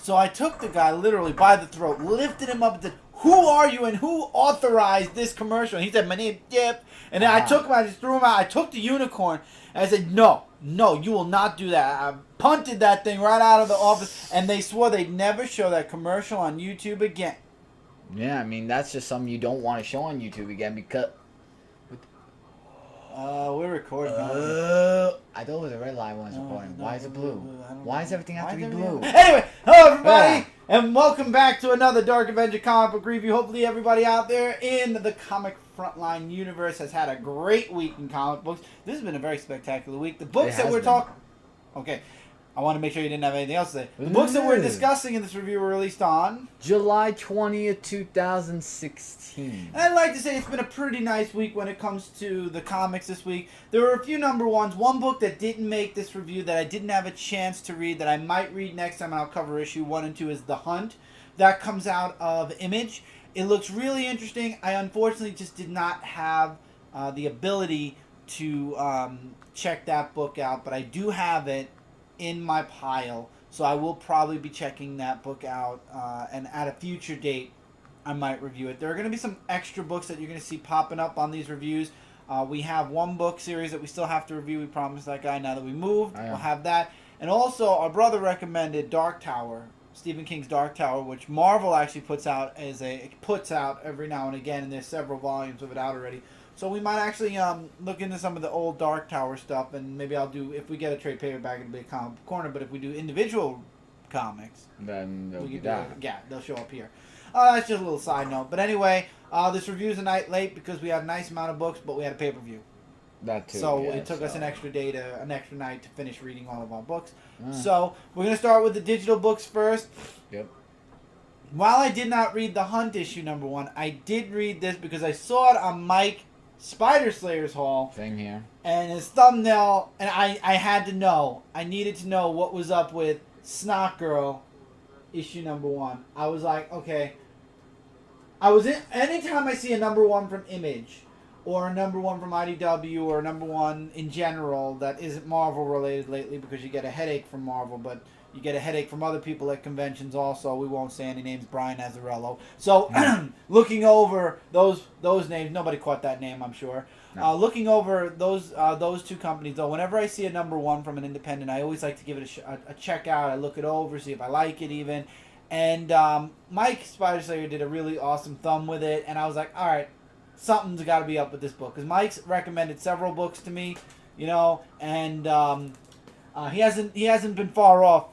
So I took the guy literally by the throat, lifted him up and said, "Who are you and who authorized this commercial?" And he said, "My name's Dip." And then I took him, I just threw him out. I took the unicorn and I said, "No, you will not do that." I punted that thing right out of the office, and they swore they'd never show that commercial on YouTube again. Yeah, I mean, that's just something you don't want to show on YouTube again because... We're recording. I thought it was a red light when I was recording. Why is it blue? Why does everything have to be blue? Anyway, hello everybody, and welcome back to another Dark Avenger comic book review. Hopefully everybody out there in the comic Frontline universe has had a great week in comic books. This has been a very spectacular week. The books that we're talking... Okay, I want to make sure you didn't have anything else to say. The books that we're discussing in this review were released on... July 20th, 2016. And I'd like to say it's been a pretty nice week when it comes to the comics this week. There were a few number ones. One book that didn't make this review that I didn't have a chance to read that I might read next time, and I'll cover issue 1 and 2, is The Hunt. That comes out of Image. It looks really interesting. I unfortunately just did not have the ability to check that book out, but I do have it in my pile, so I will probably be checking that book out, and at a future date I might review it. There are going to be some extra books that you're going to see popping up on these reviews. We have one book series that we still have to review. We promised that guy now that we moved. We'll have that. And also, our brother recommended Dark Tower, Stephen King's Dark Tower, which Marvel actually puts out every now and again, and there's several volumes of it out already. So we might actually look into some of the old Dark Tower stuff, and maybe I'll do, if we get a trade paperback, it'll be a comic corner, but if we do individual comics, then they'll be yeah, they'll show up here. That's just a little side note. But anyway, this review's a night late because we had a nice amount of books, but we had a pay-per-view. That too. So it took us an extra night to finish reading all of our books. So we're going to start with the digital books first. Yep. While I did not read The Hunt issue number 1, I did read this because I saw it on Mike Spider Slayer's haul. Same here. And his thumbnail, and I had to know. I needed to know what was up with Snotgirl issue number 1. I was like, okay. Anytime I see a number 1 from Image, or a number 1 from IDW, or a number 1 in general that isn't Marvel related lately, because you get a headache from Marvel, but you get a headache from other people at conventions also. We won't say any names. Brian Azzarello. So, looking over those names, nobody caught that name, I'm sure. No. Looking over those two companies, though, whenever I see a number 1 from an independent, I always like to give it a check out. I look it over, see if I like it even. And Mike Spider Slayer did a really awesome thumb with it, and I was like, all right, something's got to be up with this book, because Mike's recommended several books to me, and he hasn't been far off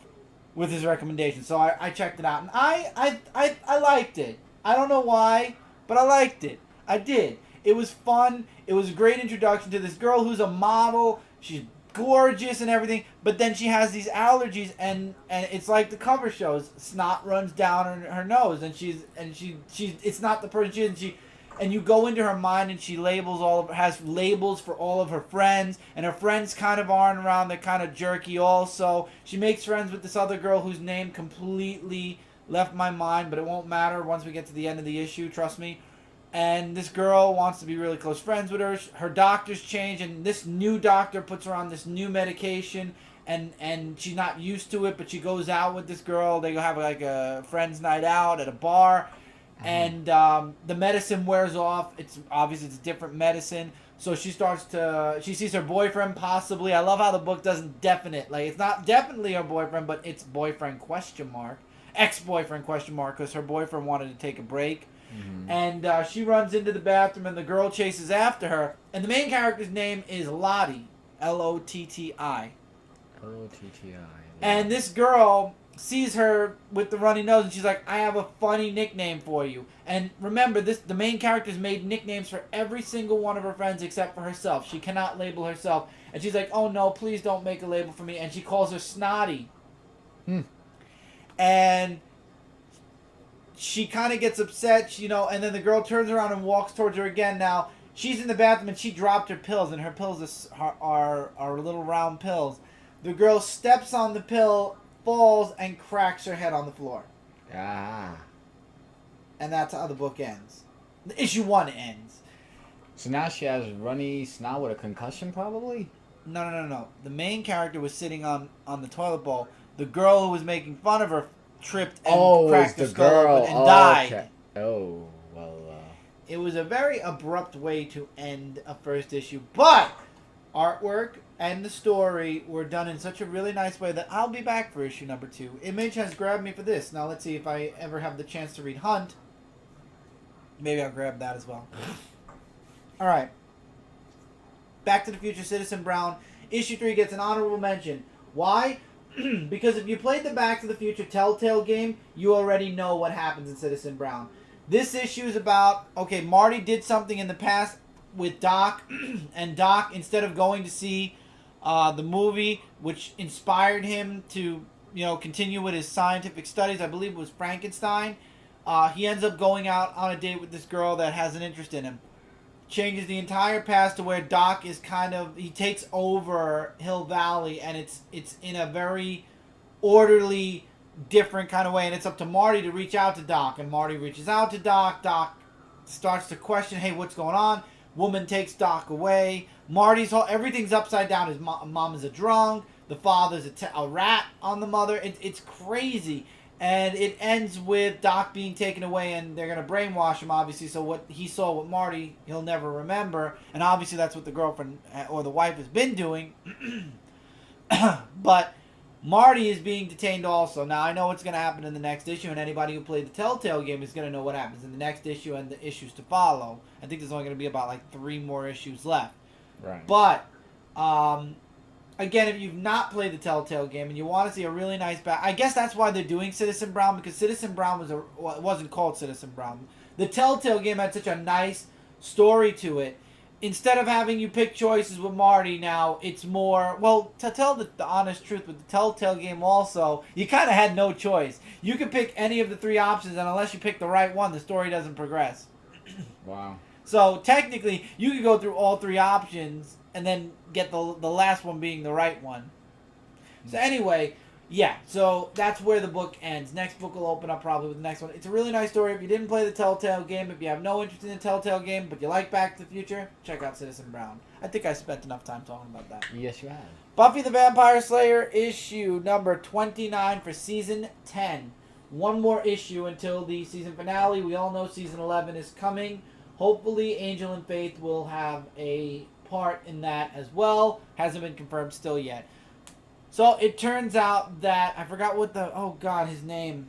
with his recommendation. So I checked it out, and I liked it. I don't know why, but I liked it. I did. It was fun. It was a great introduction to this girl who's a model. She's gorgeous and everything, but then she has these allergies, and it's like the cover shows. Snot runs down her nose, and she's it's not the person she is. And you go into her mind, and she has labels for all of her friends, and her friends kind of aren't around. They're kind of jerky also. She makes friends with this other girl whose name completely left my mind, but it won't matter once we get to the end of the issue, trust me. And this girl wants to be really close friends with her. Her doctors change, and this new doctor puts her on this new medication, and she's not used to it, but she goes out with this girl. They go have like a friends' night out at a bar. And the medicine wears off. It's different medicine. So she sees her boyfriend possibly. I love how the book doesn't definite. Like, it's not definitely her boyfriend, but it's boyfriend ? Ex-boyfriend ? Because her boyfriend wanted to take a break. Mm-hmm. And she runs into the bathroom, and the girl chases after her. And the main character's name is Lottie. Lotti. Lotti. And this girl sees her with the runny nose, and she's like, I have a funny nickname for you. And remember, the main character's made nicknames for every single one of her friends except for herself. She cannot label herself. And she's like, oh no, please don't make a label for me. And she calls her Snotty. And she kind of gets upset, and then the girl turns around and walks towards her again. Now, she's in the bathroom, and she dropped her pills, and her pills are little round pills. The girl steps on the pill, falls, and cracks her head on the floor. Ah. And that's how the book ends. The issue 1 ends. So now she has runny snot with a concussion, probably? No. The main character was sitting on the toilet bowl. The girl who was making fun of her tripped and cracked her skull open and died. Okay. Oh, well. It was a very abrupt way to end a first issue, but artwork and the story were done in such a really nice way that I'll be back for issue number 2. Image has grabbed me for this. Now let's see if I ever have the chance to read Hunt. Maybe I'll grab that as well. Alright. Back to the Future, Citizen Brown. Issue 3 gets an honorable mention. Why? Because if you played the Back to the Future Telltale game, you already know what happens in Citizen Brown. This issue is about, okay, Marty did something in the past with Doc, and Doc, instead of going to see the movie, which inspired him to, continue with his scientific studies, I believe it was Frankenstein, he ends up going out on a date with this girl that has an interest in him. Changes the entire past to where Doc is he takes over Hill Valley, and it's in a very orderly, different kind of way, and it's up to Marty to reach out to Doc, and Marty reaches out to Doc. Doc starts to question, hey, what's going on? Woman takes Doc away. Everything's upside down. His mom is a drunk. The father's a rat on the mother. It's crazy. And it ends with Doc being taken away, and they're going to brainwash him, obviously, so what he saw with Marty, he'll never remember. And obviously that's what the girlfriend or the wife has been doing. But Marty is being detained also. Now, I know what's going to happen in the next issue, and anybody who played the Telltale game is going to know what happens in the next issue and the issues to follow. I think there's only going to be about 3 more issues left. Right. But, again, if you've not played the Telltale game and you want to see a really nice I guess that's why they're doing Citizen Brown, because Citizen Brown it wasn't called Citizen Brown. The Telltale game had such a nice story to it. Instead of having you pick choices with Marty now, it's more, well, to tell the honest truth, with the Telltale game also, you kind of had no choice. You could pick any of the 3 options, and unless you pick the right one, the story doesn't progress. Wow. So, technically, you could go through all 3 options and then get the last one being the right one. So, anyway, yeah, so that's where the book ends. Next book will open up probably with the next one. It's a really nice story. If you didn't play the Telltale game, if you have no interest in the Telltale game, but you like Back to the Future, check out Citizen Brown. I think I spent enough time talking about that. Yes, you have. Buffy the Vampire Slayer issue number 29 for season 10. One more issue until the season finale. We all know season 11 is coming. Hopefully Angel and Faith will have a part in that as well. Hasn't been confirmed still yet. So it turns out that I forgot what his name.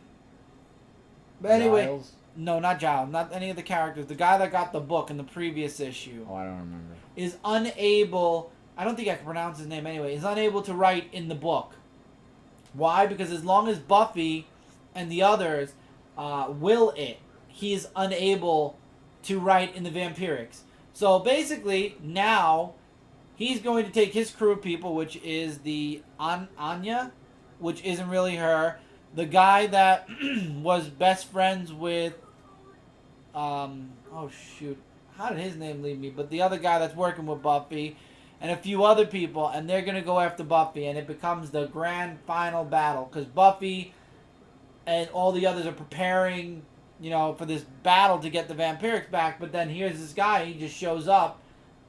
But anyway, Giles? No, not Giles, not any of the characters. The guy that got the book in the previous issue. Oh, I don't remember. Is unable. I don't think I can pronounce his name anyway. Is unable to write in the book. Why? Because as long as Buffy and the others will it, he is unable to write in the Vampirics. So basically now, he's going to take his crew of people, which is the Anya, which isn't really her. The guy that was best friends with, how did his name leave me? But the other guy that's working with Buffy, and a few other people, and they're going to go after Buffy, and it becomes the grand final battle, because Buffy and all the others are preparing, for this battle to get the Vampirics back, but then here's this guy, he just shows up,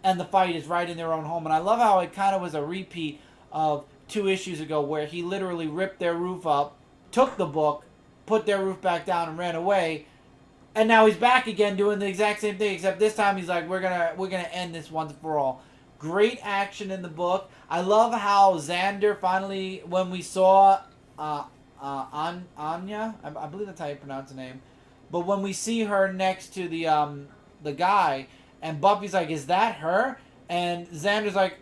and the fight is right in their own home. And I love how it kind of was a repeat of 2 issues ago where he literally ripped their roof up, took the book, put their roof back down, and ran away. And now he's back again doing the exact same thing, except this time he's like, we're gonna end this once for all. Great action in the book. I love how Xander finally, when we saw Anya, I believe that's how you pronounce the name, but when we see her next to the guy, and Buffy's like, is that her? And Xander's like,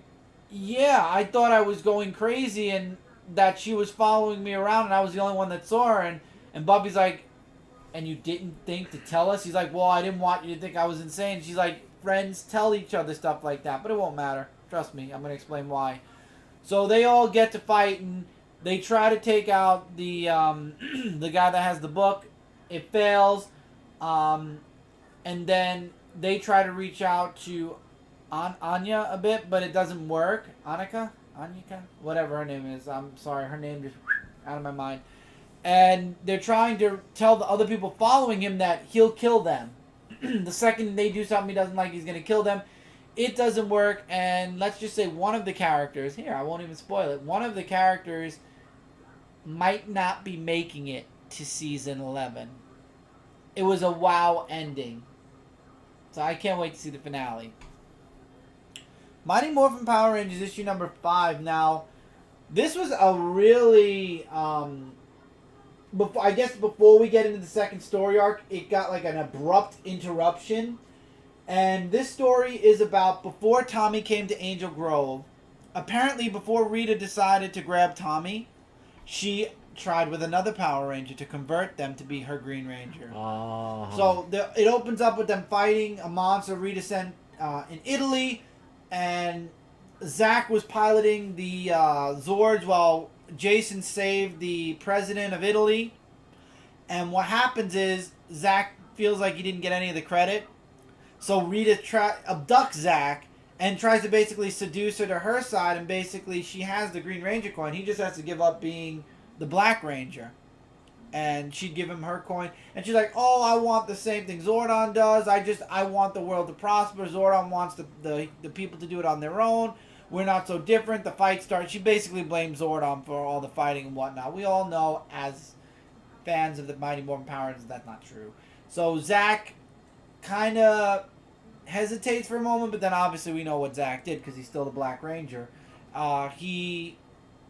yeah, I thought I was going crazy and that she was following me around and I was the only one that saw her. And Buffy's like, and you didn't think to tell us? He's like, well, I didn't want you to think I was insane. She's like, friends tell each other stuff like that, but it won't matter. Trust me, I'm going to explain why. So they all get to fight and they try to take out the the guy that has the book. It fails. And then they try to reach out to Anya a bit, but it doesn't work. Anyika? Whatever her name is. I'm sorry, her name just out of my mind. And they're trying to tell the other people following him that he'll kill them. The second they do something he doesn't like, he's going to kill them. It doesn't work, and let's just say one of the characters, here, I won't even spoil it, one of the characters might not be making it to season 11. It was a wow ending. So I can't wait to see the finale. Mighty Morphin Power Rangers issue number 5. Now, this was a really... I guess before we get into the second story arc, it got like an abrupt interruption. And this story is about before Tommy came to Angel Grove. Apparently, before Rita decided to grab Tommy, she tried with another Power Ranger to convert them to be her Green Ranger. Oh. So it opens up with them fighting a monster Rita sent in Italy, and Zach was piloting the Zords while Jason saved the president of Italy. And what happens is Zach feels like he didn't get any of the credit, so Rita abducts Zach and tries to basically seduce her to her side, and basically she has the Green Ranger coin. He just has to give up being the Black Ranger. And she'd give him her coin. And she's like, oh, I want the same thing Zordon does. I want the world to prosper. Zordon wants the people to do it on their own. We're not so different. The fight starts. She basically blames Zordon for all the fighting and whatnot. We all know, as fans of the Mighty Morphin Power Rangers, that's not true. So Zach kind of hesitates for a moment, but then obviously we know what Zach did because he's still the Black Ranger. He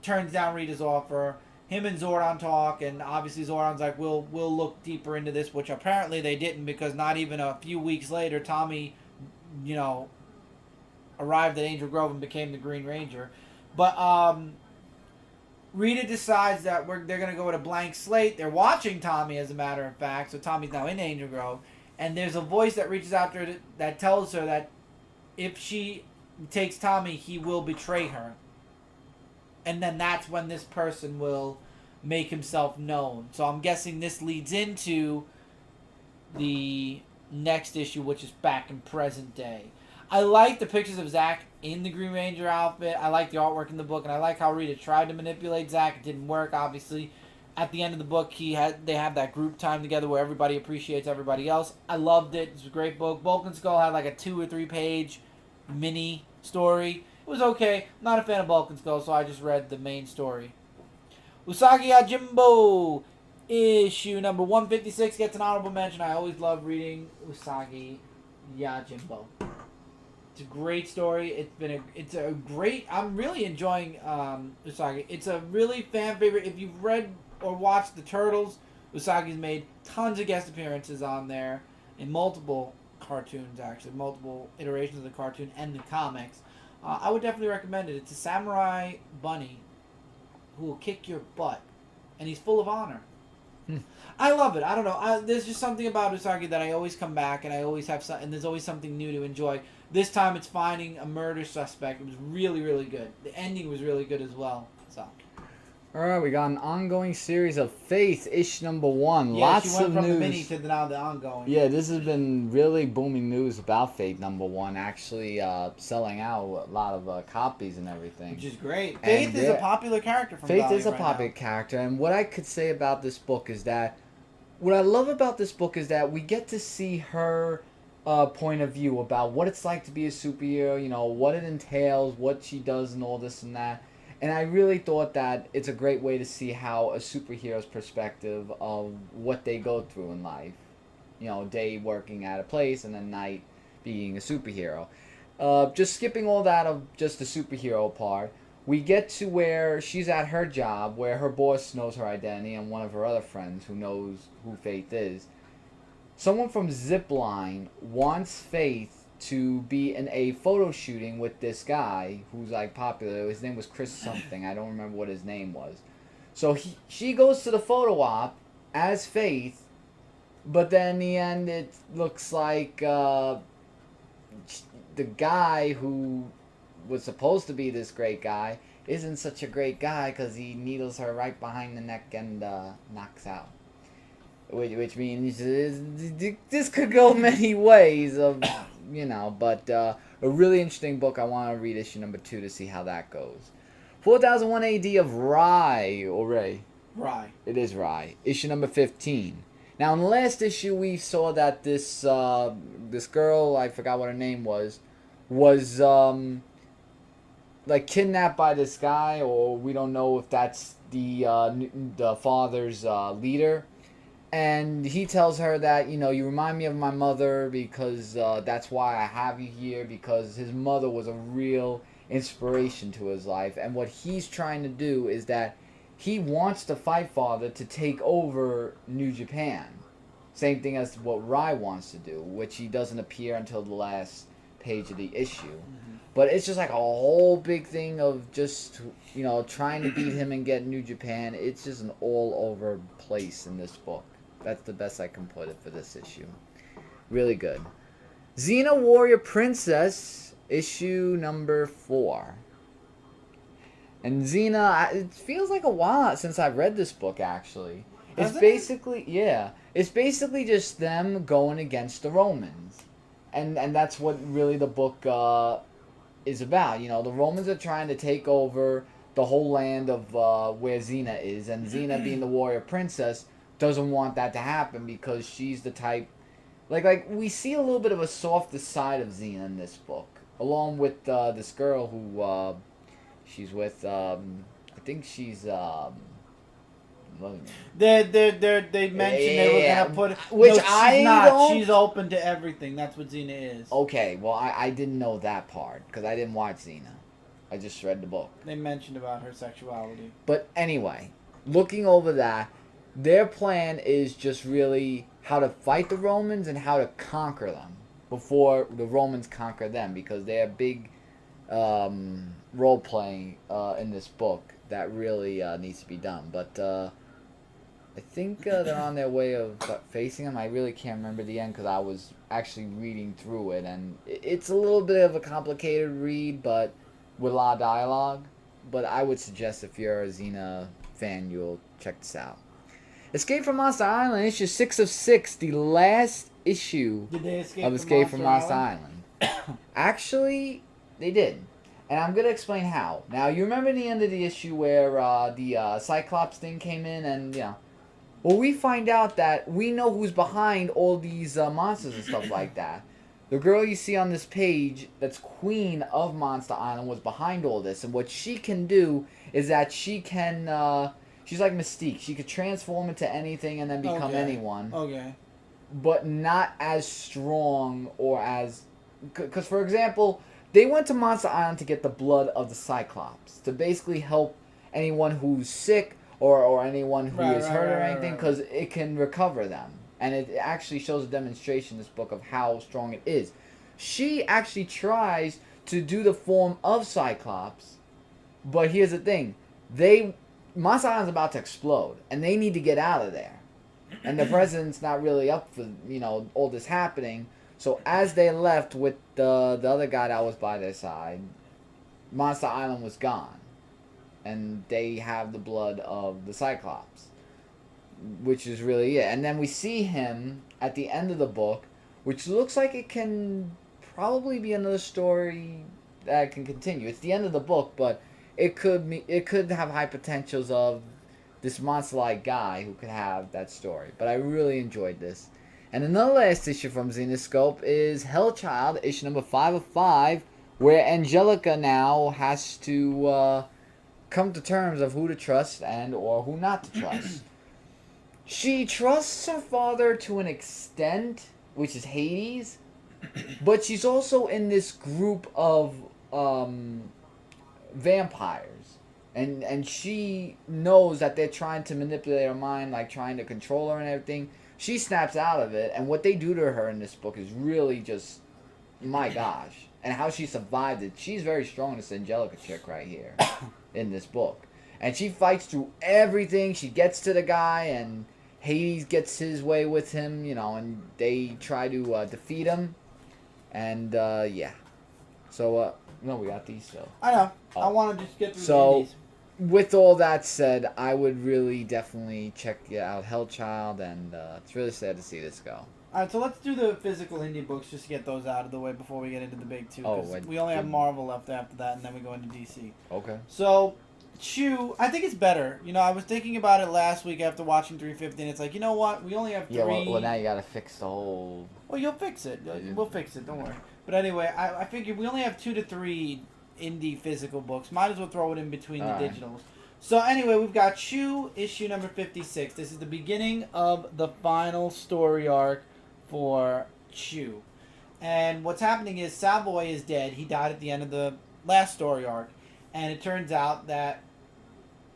turns down Rita's offer. Him and Zordon talk, and obviously Zordon's like, we'll look deeper into this, which apparently they didn't, because not even a few weeks later, Tommy, arrived at Angel Grove and became the Green Ranger. But Rita decides that they're going to go with a blank slate. They're watching Tommy, as a matter of fact, so Tommy's now in Angel Grove, and there's a voice that reaches out to her that tells her that if she takes Tommy, he will betray her. And then that's when this person will make himself known. So I'm guessing this leads into the next issue, which is back in present day. I like the pictures of Zach in the Green Ranger outfit. I like the artwork in the book, and I like how Rita tried to manipulate Zach. It didn't work, obviously. At the end of the book, they have that group time together where everybody appreciates everybody else. I loved it. It was a great book. Bulk and Skull had like a 2 or 3 page mini story. It was okay. Not a fan of Bulk and Skull, so I just read the main story. Usagi Yojimbo, issue number 156, gets an honorable mention. I always love reading Usagi Yojimbo. It's a great story. It's a great. I'm really enjoying Usagi. It's a really fan favorite. If you've read or watched the Turtles, Usagi's made tons of guest appearances on there in multiple cartoons, actually, multiple iterations of the cartoon and the comics. I would definitely recommend it. It's a samurai bunny who will kick your butt, and he's full of honor. I love it. I don't know. There's just something about Usagi that I always come back, and I always have and there's always something new to enjoy. This time it's finding a murder suspect. It was really, really good. The ending was really good as well. So. Alright, we got an ongoing series of Faith, issue number 1. Yeah, Lots she went of from news. The mini to now the ongoing. Yeah, this has been really booming news about Faith number 1, actually selling out a lot of copies and everything. Which is great. Faith is a popular character from Faith Valiant is a popular character, and what I could say about this book is that, what I love about this book is that we get to see her point of view about what it's like to be a superhero, what it entails, what she does and all this and that. And I really thought that it's a great way to see how a superhero's perspective of what they go through in life. Day working at a place and then night being a superhero. Just skipping all that of just the superhero part, we get to where she's at her job, where her boss knows her identity and one of her other friends who knows who Faith is. Someone from Zipline wants Faith to be in a photo shooting with this guy who's like popular. His name was Chris something. I don't remember what his name was. So she goes to the photo op as Faith, but then in the end it looks like the guy who was supposed to be this great guy isn't such a great guy because he needles her right behind the neck and knocks out. Which means this could go many ways but a really interesting book. I want to read issue number 2 to see how that goes. 4001 AD of Rye, or Ray? Rye. It is Rye. Issue number 15. Now, in the last issue, we saw that this girl, I forgot what her name was like kidnapped by this guy, or we don't know if that's the father's leader. And he tells her that, you remind me of my mother because that's why I have you here, because his mother was a real inspiration to his life. And what he's trying to do is that he wants the Fight Father to take over New Japan. Same thing as what Rai wants to do, which he doesn't appear until the last page of the issue. Mm-hmm. But it's just like a whole big thing of just, trying to beat him and get New Japan. It's just an all-over place in this book. That's the best I can put it for this issue. Really good. Xena Warrior Princess, issue number 4. And Xena, it feels like a while since I've read this book, actually. It's basically, it's basically just them going against the Romans. And that's what really the book is about. The Romans are trying to take over the whole land of where Xena is. And Xena, being the warrior princess, doesn't want that to happen because she's the type... Like we see a little bit of a softer side of Xena in this book. Along with this girl who she's with... I think she's... They mentioned they were gonna put which she's not. She's open to everything. That's what Xena is. Okay, well I didn't know that part because I didn't watch Xena. I just read the book. They mentioned about her sexuality. But anyway, looking over that, their plan is just really how to fight the Romans and how to conquer them before the Romans conquer them, because they have big role playing in this book that really needs to be done. But I think they're on their way of facing them. I really can't remember the end because I was actually reading through it, and it's a little bit of a complicated read, but with a lot of dialogue. But I would suggest if you're a Xena fan, you'll check this out. Escape from Monster Island, issue 6 of 6, the last issue of Escape from Monster Island. Actually, they did. And I'm going to explain how. Now, you remember the end of the issue where the Cyclops thing came in and, well, we find out that we know who's behind all these monsters and stuff like that. The girl you see on this page that's queen of Monster Island was behind all this. And what she can do is that she can... she's like Mystique. She could transform into anything and then become anyone. Okay. But not as strong or as... Because, for example, they went to Monster Island to get the blood of the Cyclops. To basically help anyone who's sick or anyone who is hurt or anything. Because it can recover them. And it actually shows a demonstration in this book of how strong it is. She actually tries to do the form of Cyclops. But here's the thing. Monster Island's about to explode, and they need to get out of there. And the president's not really up for, all this happening. So as they left with the other guy that was by their side, Monster Island was gone. And they have the blood of the Cyclops. Which is really it. And then we see him at the end of the book, which looks like it can probably be another story that can continue. It's the end of the book, but... It could have high potentials of this monster-like guy who could have that story. But I really enjoyed this. And another last issue from Zenescope is Hellchild, issue number 5 of 5, where Angelica now has to come to terms of who to trust and or who not to trust. She trusts her father to an extent, which is Hades, but she's also in this group of... vampires, and she knows that they're trying to manipulate her mind, like trying to control her and everything. She snaps out of it, and what they do to her in this book is really just, my gosh. And how she survived it. She's very strong, this Angelica chick right here in this book, and she fights through everything. She gets to the guy, and Hades gets his way with him, and they try to defeat him, and so no, we got these still. I know. I want to just get through these. With all that said, I would really definitely check out Hellchild, and it's really sad to see this go. Alright, so let's do the physical indie books just to get those out of the way before we get into the big two. We only have Marvel left after that, and then we go into DC. Okay. So, Chew, I think it's better. I was thinking about it last week after watching 350, and it's like, you know what? We only have 3... Yeah, well now you gotta fix the whole... Well, you'll fix it. We'll fix it, don't worry. But anyway, I figured we only have 2 to 3 indie physical books. Might as well throw it in between the Alright. digitals. So anyway, we've got Chew, issue number 56. This is the beginning of the final story arc for Chew. And what's happening is Savoy is dead. He died at the end of the last story arc. And it turns out that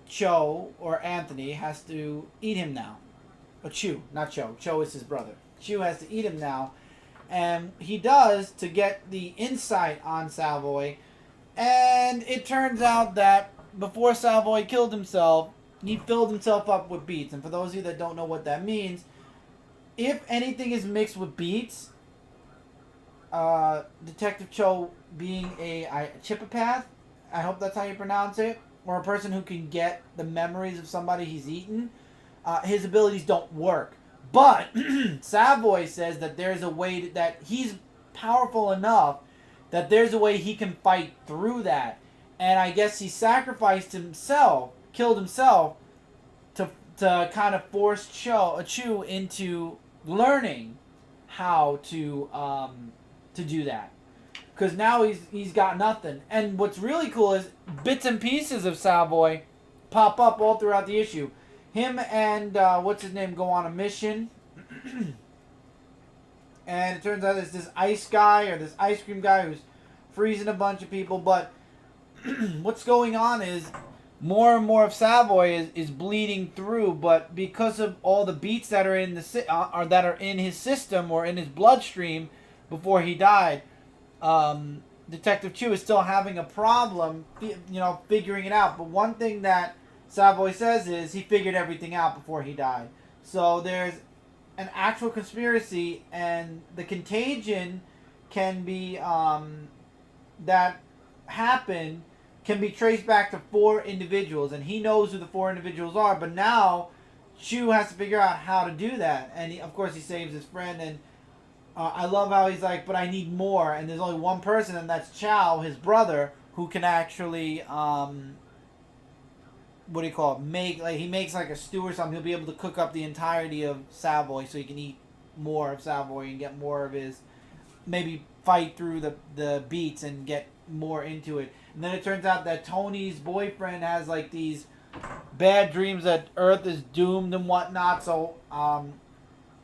Cho, or Anthony, has to eat him now. Or Chew, not Cho. Cho is his brother. Chew has to eat him now. And he does to get the insight on Savoy. And it turns out that before Savoy killed himself, he filled himself up with beets. And for those of you that don't know what that means, if anything is mixed with beets, Detective Cho being a chipopath, I hope that's how you pronounce it, or a person who can get the memories of somebody he's eaten, his abilities don't work. But Savoy says that there's a way that he's powerful enough that there's a way he can fight through that. And I guess he sacrificed himself, killed himself, to kind of force Chew into learning how to do that. Because now he's got nothing. And what's really cool is bits and pieces of Savoy pop up all throughout the issue. Him and what's his name go on a mission. And it turns out there's this ice guy or this ice cream guy who's freezing a bunch of people. But what's going on is more and more of Savoy is bleeding through, but because of all the beats that are in that are in his system or in his bloodstream before he died, Detective Chew is still having a problem, figuring it out. But one thing that Savoy says is he figured everything out before he died. So there's an actual conspiracy, and the contagion can be that happened can be traced back to 4 individuals, and he knows who the 4 individuals are. But now Chew has to figure out how to do that, and of course he saves his friend. And I love how he's like, but I need more, and there's only one person, and that's Chow, his brother, who can actually what do you call it? He makes like a stew or something. He'll be able to cook up the entirety of Savoy, so he can eat more of Savoy and get more of his, maybe fight through the beats and get more into it. And then it turns out that Tony's boyfriend has like these bad dreams that Earth is doomed and whatnot. So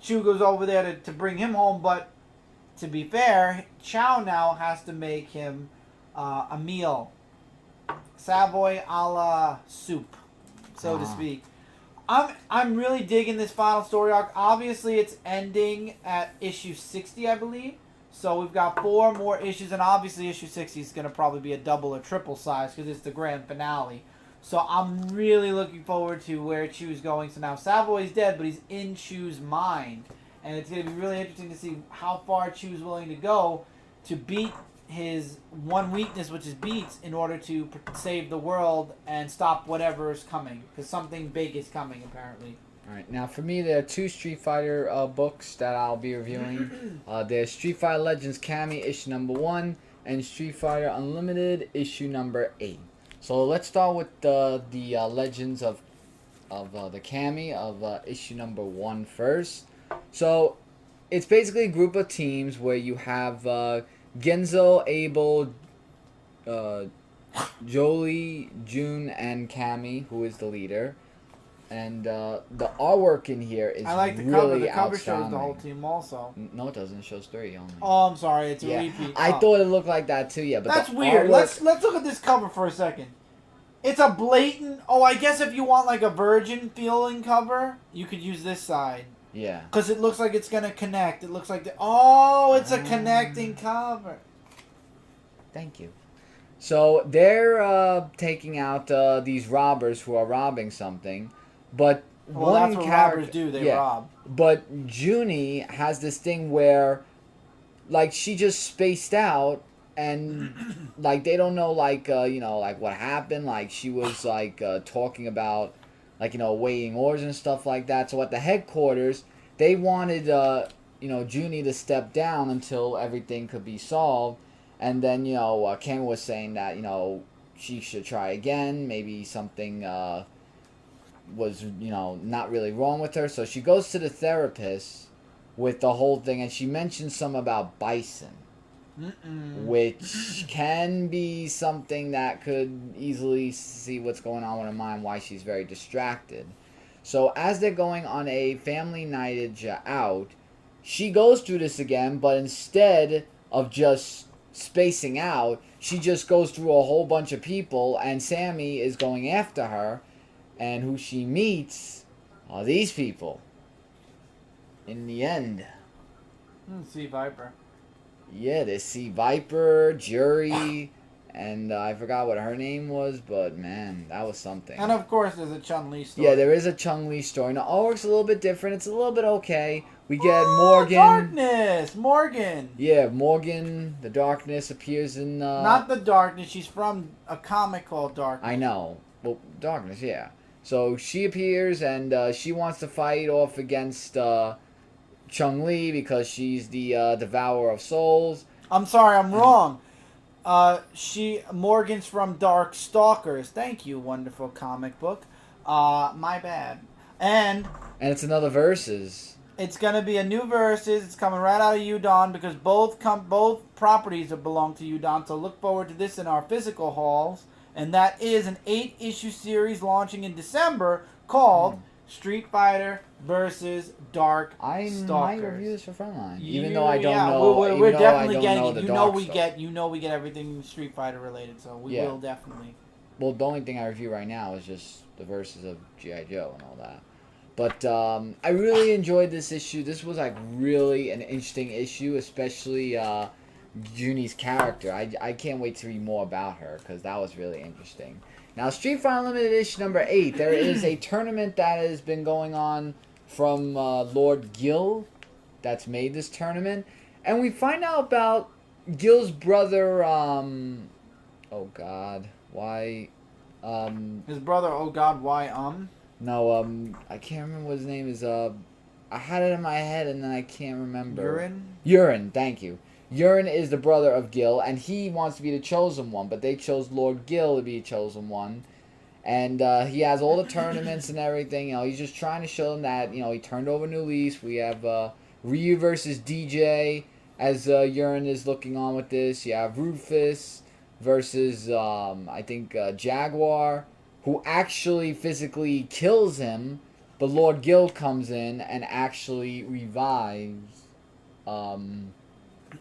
Chew goes over there to bring him home. But to be fair, Chow now has to make him a meal. Savoy a la soup, so to speak. I'm really digging this final story arc. Obviously, it's ending at issue 60, I believe. So we've got 4 more issues, and obviously issue 60 is going to probably be a double or triple size because it's the grand finale. So I'm really looking forward to where Chew's going. So now Savoy's dead, but he's in Chew's mind. And it's going to be really interesting to see how far Chew's willing to go to beat his one weakness, which is beats, in order to save the world and stop whatever is coming. Because something big is coming, apparently. Alright, now for me, there are 2 Street Fighter books that I'll be reviewing. There's Street Fighter Legends Cammy, issue number 1, and Street Fighter Unlimited, issue number 8. So let's start with the Legends of the Cammy of issue number 1 first. So it's basically a group of teams where you have Genzo, Abel, Jolie, June, and Cammy, who is the leader. And the artwork in here is I like the really cover. The cover outstanding. shows the whole team also. No, it doesn't. It shows 3 only. Oh, I'm sorry. It's a repeat. I thought it looked like that too. Yeah, but that's the weird. artwork- Let's look at this cover for a second. It's a blatant. Oh, I guess if you want like a Virgin feeling cover, you could use this side. Yeah. Because it looks like it's gonna connect. It looks like it's a connecting cover. Thank you. So they're taking out these robbers who are robbing something, but Well, one that's what character robbers do. They rob. But Junie has this thing where, like, she just spaced out, and like they don't know, like like what happened. Like she was like talking about, like weighing ores and stuff like that. So at the headquarters, they wanted Junie to step down until everything could be solved. And then, Cammy was saying that, she should try again. Maybe something was, not really wrong with her. So she goes to the therapist with the whole thing. And she mentions some about Bison. which can be something that could easily see what's going on with her mind, why she's very distracted. So as they're going on a family night out, she goes through this again, but instead of just spacing out, she just goes through a whole bunch of people, and Sammy is going after her, and who she meets are these people. In the end. Sea Viper. Yeah, there's Sea Viper, Jury, and I forgot what her name was, but man, that was something. And of course, there's a Chun-Li story. Yeah, there is a Chun-Li story. Now, arc's a little bit different. It's a little bit okay. We get Morgan. Darkness! Morgan! Yeah, Morgan, the Darkness, appears in... Not the Darkness. She's from a comic called Darkness. I know. Well, Darkness, yeah. So she appears, and she wants to fight off against Chun-Li because she's the Devourer of Souls. I'm sorry, I'm wrong. Morgan's from Dark Stalkers. Thank you, wonderful comic book. My bad. And it's another Versus. It's gonna be a new Versus. It's coming right out of Udon because both properties belong to Udon. So look forward to this in our physical halls. And that is an 8-issue series launching in December called Street Fighter versus Dark Stalkers. I might review this for Frontline, even though I don't know. We're definitely getting it. You We get everything Street Fighter related, so we will definitely. Well, the only thing I review right now is just the Versus of G.I. Joe and all that. But I really enjoyed this issue. This was like really an interesting issue, especially Junie's character. I can't wait to read more about her because that was really interesting. Now, Street Fighter Limited Issue number 8. There is a tournament that has been going on from Lord Gil that's made this tournament. And we find out about Gil's brother, oh God, why? His brother, oh God, why, No, I can't remember what his name is. I had it in my head and then I can't remember. Urine, thank you. Urine is the brother of Gil, and he wants to be the chosen one, but they chose Lord Gil to be the chosen one. And he has all the tournaments and everything. You know, he's just trying to show them that, you know, he turned over a new leaf. We have Ryu versus DJ as Urine is looking on with this. You have Rufus versus, I think, Jaguar, who actually physically kills him, but Lord Gil comes in and actually revives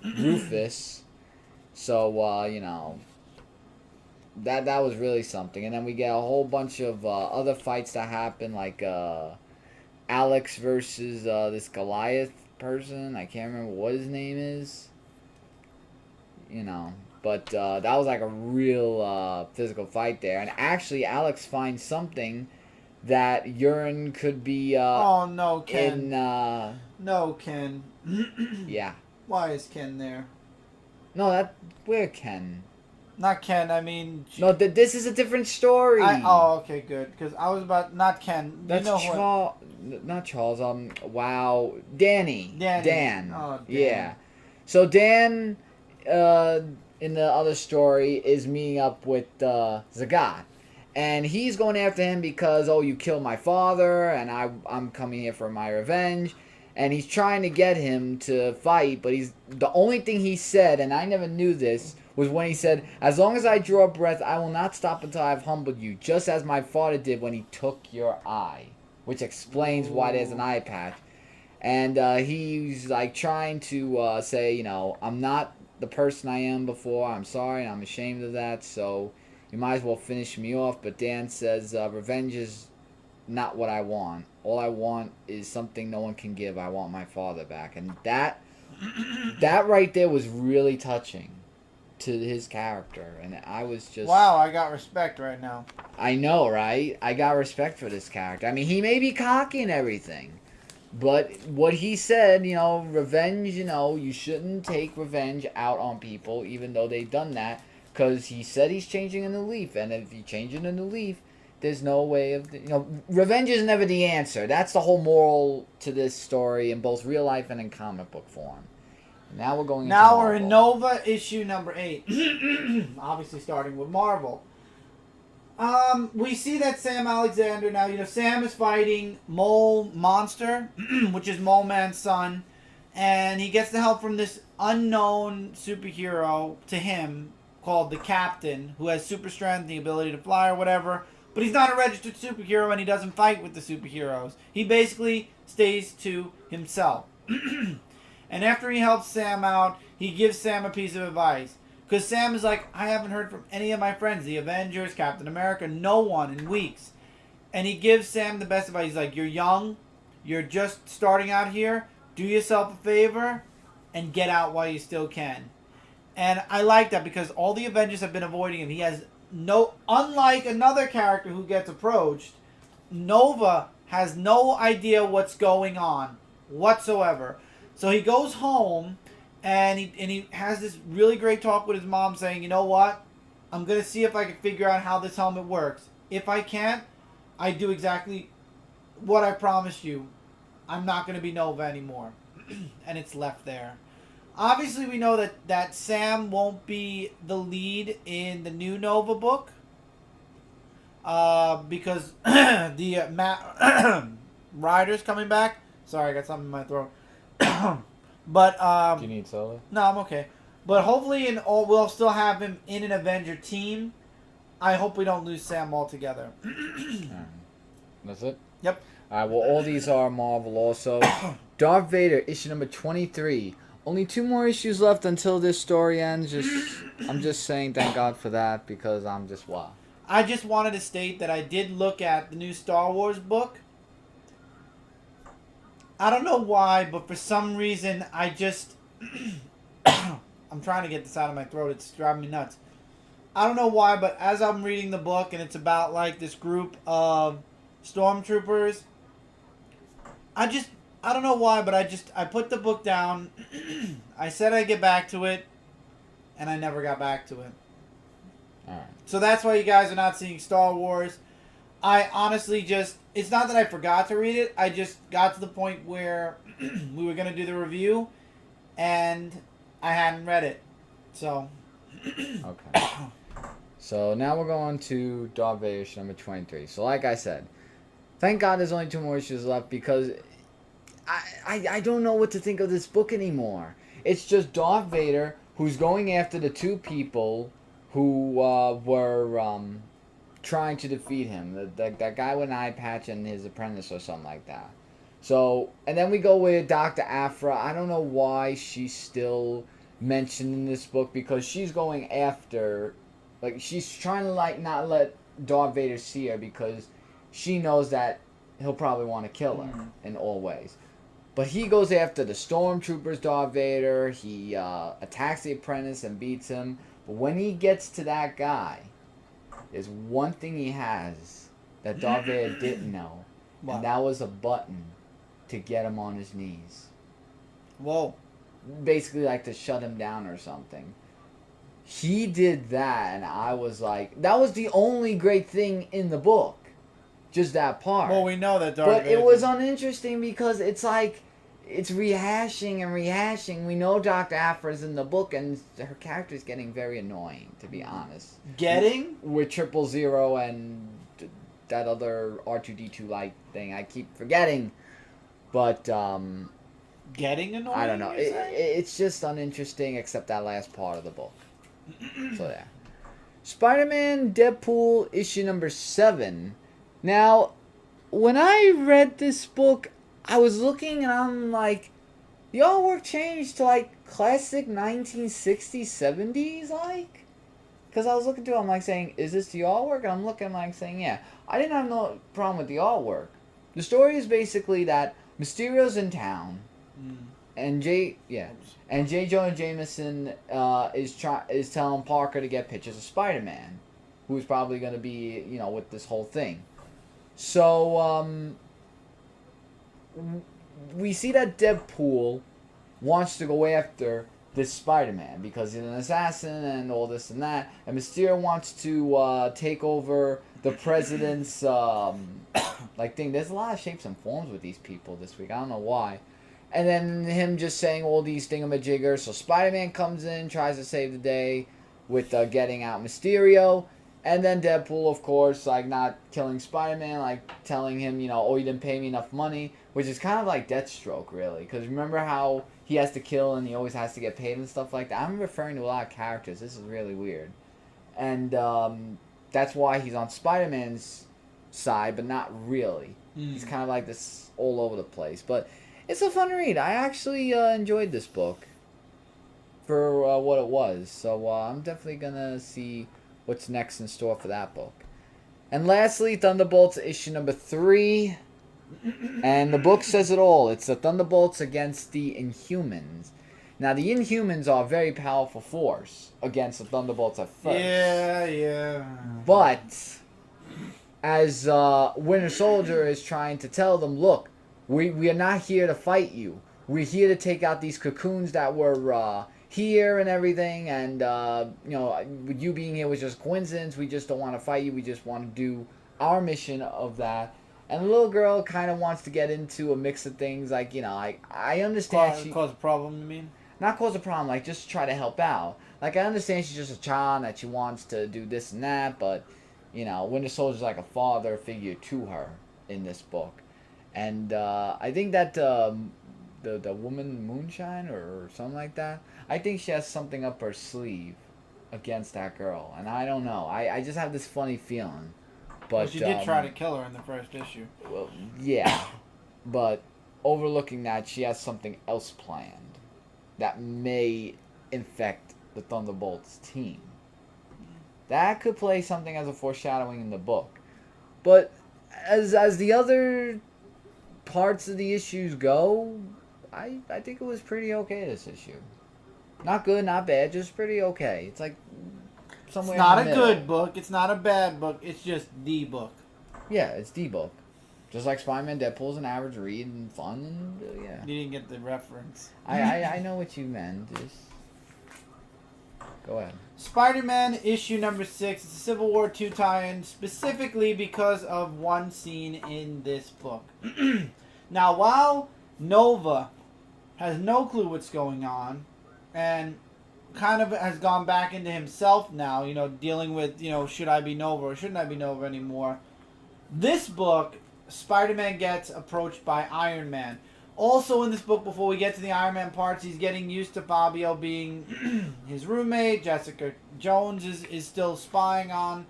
Rufus. So, you know, that was really something. And then we get a whole bunch of other fights that happen, like Alex versus this Goliath person. I can't remember what his name is. You know, but that was like a real physical fight there. And actually, Alex finds something that Urine could be oh, no, Ken. No, Ken. Yeah. Why is Ken there? No, where Ken? Not Ken, I mean... No, this is a different story. Okay, good. Because I was about... Not Ken. That's Charles. Not Charles. Wow. Dan. Oh, Dan. Yeah. So Dan, in the other story, is meeting up with Zagat. And he's going after him because, oh, you killed my father, and I'm coming here for my revenge. And he's trying to get him to fight, but the only thing he said, and I never knew this, was when he said, as long as I draw breath, I will not stop until I have humbled you, just as my father did when he took your eye. Which explains why there's an eye patch. And he's like trying to say, you know, I'm not the person I am before, I'm sorry, and I'm ashamed of that, so you might as well finish me off. But Dan says, revenge is not what I want. All I want is something no one can give. I want my father back. And that right there was really touching to his character. And I was just... Wow, I got respect right now. I know, right? I got respect for this character. I mean, he may be cocky and everything. But what he said, you know, revenge, you know, you shouldn't take revenge out on people, even though they've done that. Because he said he's changing a new leaf. And if you change a new leaf... There's no way of... You know, revenge is never the answer. That's the whole moral to this story in both real life and in comic book form. Now we're going into Now Marvel. we're in Nova issue number 8. Obviously starting with Marvel. We see that Sam Alexander now, you know, Sam is fighting Mole Monster, which is Mole Man's son. and he gets the help from this unknown superhero to him called the Captain, who has super strength, the ability to fly or whatever. But he's not a registered superhero, and he doesn't fight with the superheroes. He basically stays to himself. And after he helps Sam out, he gives Sam a piece of advice. Because Sam is like, I haven't heard from any of my friends, the Avengers, Captain America, no one in weeks. And he gives Sam the best advice. He's like, you're young, you're just starting out here, do yourself a favor, and get out while you still can. And I like that because all the Avengers have been avoiding him. He has no, unlike another character who gets approached, Nova has no idea what's going on whatsoever. So he goes home and he has this really great talk with his mom saying, you know what? I'm going to see if I can figure out how this helmet works. If I can't, I do exactly what I promised you. I'm not going to be Nova anymore. And it's left there. Obviously, we know that Sam won't be the lead in the new Nova book. Because the Rider's coming back. Sorry, I got something in my throat. But Do you need soda? no, I'm okay. But hopefully, we'll still have him in an Avenger team. I hope we don't lose Sam altogether. That's it? Yep. Alright, well, all these are Marvel also. Darth Vader, issue number 23. Only 2 more issues left until this story ends. I'm just saying thank God for that because I'm just wow. I just wanted to state that I did look at the new Star Wars book. I don't know why, but for some reason, I just... I'm trying to get this out of my throat. It's driving me nuts. I don't know why, but as I'm reading the book, and it's about, like, this group of stormtroopers, I don't know why, but I put the book down. I said I'd get back to it, and I never got back to it. Alright. So that's why you guys are not seeing Star Wars. I honestly just... It's not that I forgot to read it. I just got to the point where we were going to do the review, and I hadn't read it. So... Okay. So now we're going to Darth Vader issue number 23. So like I said, thank God there's only 2 more issues left because I don't know what to think of this book anymore. It's just Darth Vader who's going after the 2 people who were trying to defeat him. That guy with an eye patch and his apprentice or something like that. So, and then we go with Dr. Aphra. I don't know why she's still mentioned in this book because she's going after... Like, she's trying to, like, not let Darth Vader see her because she knows that he'll probably want to kill her in all ways. But he goes after the stormtroopers, Darth Vader. He attacks the apprentice and beats him. But when he gets to that guy, there's one thing he has that Darth Vader didn't know. Wow. And that was a button to get him on his knees. Whoa. Basically, like, to shut him down or something. He did that, and I was like... That was the only great thing in the book. Just that part. Well, we know that Darth But Vader... it was uninteresting because it's like... It's rehashing and rehashing. We know Dr. Aphra's in the book, and her character's getting very annoying, to be honest. Getting? With 000 and that other R2-D2-like thing. I keep forgetting. But, Getting annoying? I don't know. It's just uninteresting, except that last part of the book. So, yeah. Spider-Man Deadpool issue number 7. Now, when I read this book, I was looking and I'm like, the artwork changed to like classic 1960s, 70s, like? Because I was looking through, I'm like saying, is this the artwork? And I'm looking like saying, yeah. I didn't have no problem with the artwork. The story is basically that Mysterio's in town, and J. Jonah Jameson is telling Parker to get pictures of Spider-Man, who's probably going to be, with this whole thing. So, we see that Deadpool wants to go after this Spider-Man because he's an assassin and all this and that, and Mysterio wants to take over the president's thing. There's a lot of shapes and forms with these people this week. I don't know why. And then him just saying all these thingamajiggers. So Spider-Man comes in, tries to save the day with getting out Mysterio. And then Deadpool, of course, like not killing Spider-Man, like telling him, oh, you didn't pay me enough money, which is kind of like Deathstroke, really. Because remember how he has to kill and he always has to get paid and stuff like that? I'm referring to a lot of characters. This is really weird. And that's why he's on Spider-Man's side, but not really. He's kind of like this all over the place. But it's a fun read. I actually enjoyed this book for what it was. So I'm definitely going to see what's next in store for that book. And lastly, Thunderbolts issue number 3. And the book says it all. It's the Thunderbolts against the Inhumans. Now, the Inhumans are a very powerful force against the Thunderbolts at first. Yeah. But as Winter Soldier is trying to tell them, look, we are not here to fight you. We're here to take out these cocoons that were here and everything, and with you being here was just a coincidence. We just don't want to fight you. We just want to do our mission of that. And the little girl kind of wants to get into a mix of things, like, I understand cause a problem, you mean? Not cause a problem, like just try to help out. Like, I understand she's just a child, that she wants to do this and that, but Winter Soldier's like a father figure to her in this book. And I think that the woman Moonshine or something like that, I think she has something up her sleeve against that girl. And I don't know. I just have this funny feeling. But well, she did try to kill her in the first issue. Well, yeah. But overlooking that, she has something else planned that may infect the Thunderbolts team. That could play something as a foreshadowing in the book. But as the other parts of the issues go, I think it was pretty okay, this issue. Not good, not bad, just pretty okay. It's like somewhere. It's not in the a middle. good book. It's not a bad book. It's just the book. Yeah, it's the book. Just like Spider-Man, Deadpool's an average read and fun, and yeah. You didn't get the reference. I know what you meant. Just go ahead. Spider-Man issue number 6. It's a Civil War II tie-in, specifically because of one scene in this book. Now, while Nova has no clue what's going on, and kind of has gone back into himself now, dealing with, should I be Nova or shouldn't I be Nova anymore, this book, Spider-Man gets approached by Iron Man. Also in this book, before we get to the Iron Man parts, he's getting used to Fabio being his roommate. Jessica Jones is still spying on,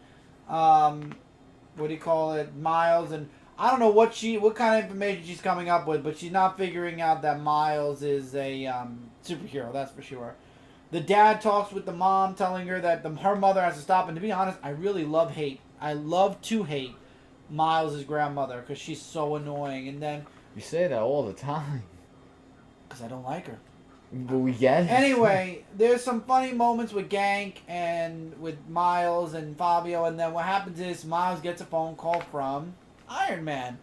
Miles. And I don't know what kind of information she's coming up with, but she's not figuring out that Miles is a superhero, that's for sure. The dad talks with the mom, telling her that her mother has to stop. And to be honest, I really love to hate Miles' grandmother, because she's so annoying. And then You say that all the time. because I don't like her. But we get it. Anyway, there's some funny moments with Gank and with Miles and Fabio, and then what happens is Miles gets a phone call from Iron Man.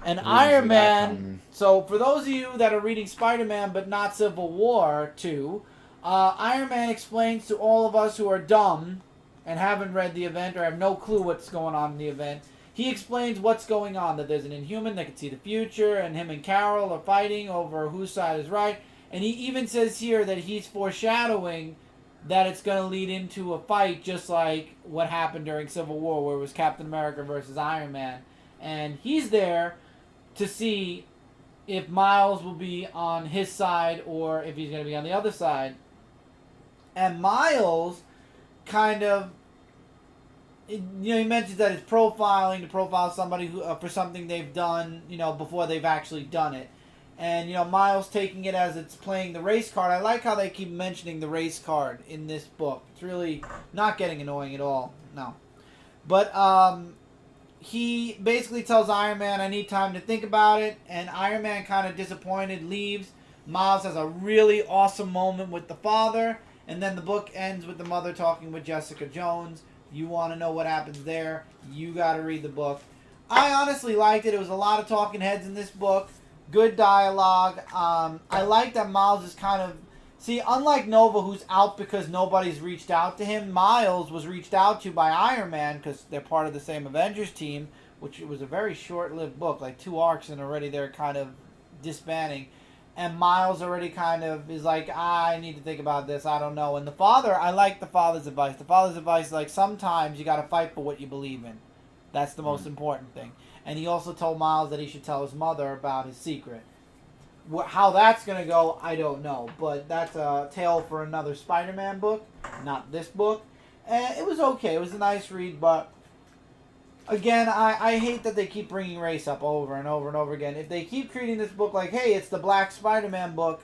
And Iron Man, so for those of you that are reading Spider-Man but not Civil War 2, Iron Man explains to all of us who are dumb and haven't read the event or have no clue what's going on in the event, he explains what's going on, that there's an Inhuman that can see the future, and him and Carol are fighting over whose side is right. And he even says here that he's foreshadowing that it's going to lead into a fight just like what happened during Civil War, where it was Captain America versus Iron Man. And he's there to see if Miles will be on his side or if he's going to be on the other side. And Miles kind of, he mentions that it's profiling to profile somebody who for something they've done, before they've actually done it. And, Miles taking it as it's playing the race card. I like how they keep mentioning the race card in this book. It's really not getting annoying at all. No. But he basically tells Iron Man, I need time to think about it. And Iron Man, kind of disappointed, leaves. Miles has a really awesome moment with the father. And then the book ends with the mother talking with Jessica Jones. You want to know what happens there, you got to read the book. I honestly liked it. It was a lot of talking heads in this book. Good dialogue. I like that Miles is kind of... See, unlike Nova, who's out because nobody's reached out to him, Miles was reached out to by Iron Man because they're part of the same Avengers team, which was a very short-lived book, like 2 arcs, and already they're kind of disbanding. and Miles already kind of is like, I need to think about this. I don't know. And the father, I like the father's advice. The father's advice is like, sometimes you got to fight for what you believe in. That's the most important thing. And he also told Miles that he should tell his mother about his secret. How that's going to go, I don't know. But that's a tale for another Spider-Man book, not this book. And it was okay. It was a nice read, but again, I hate that they keep bringing race up over and over and over again. If they keep treating this book like, hey, it's the Black Spider-Man book,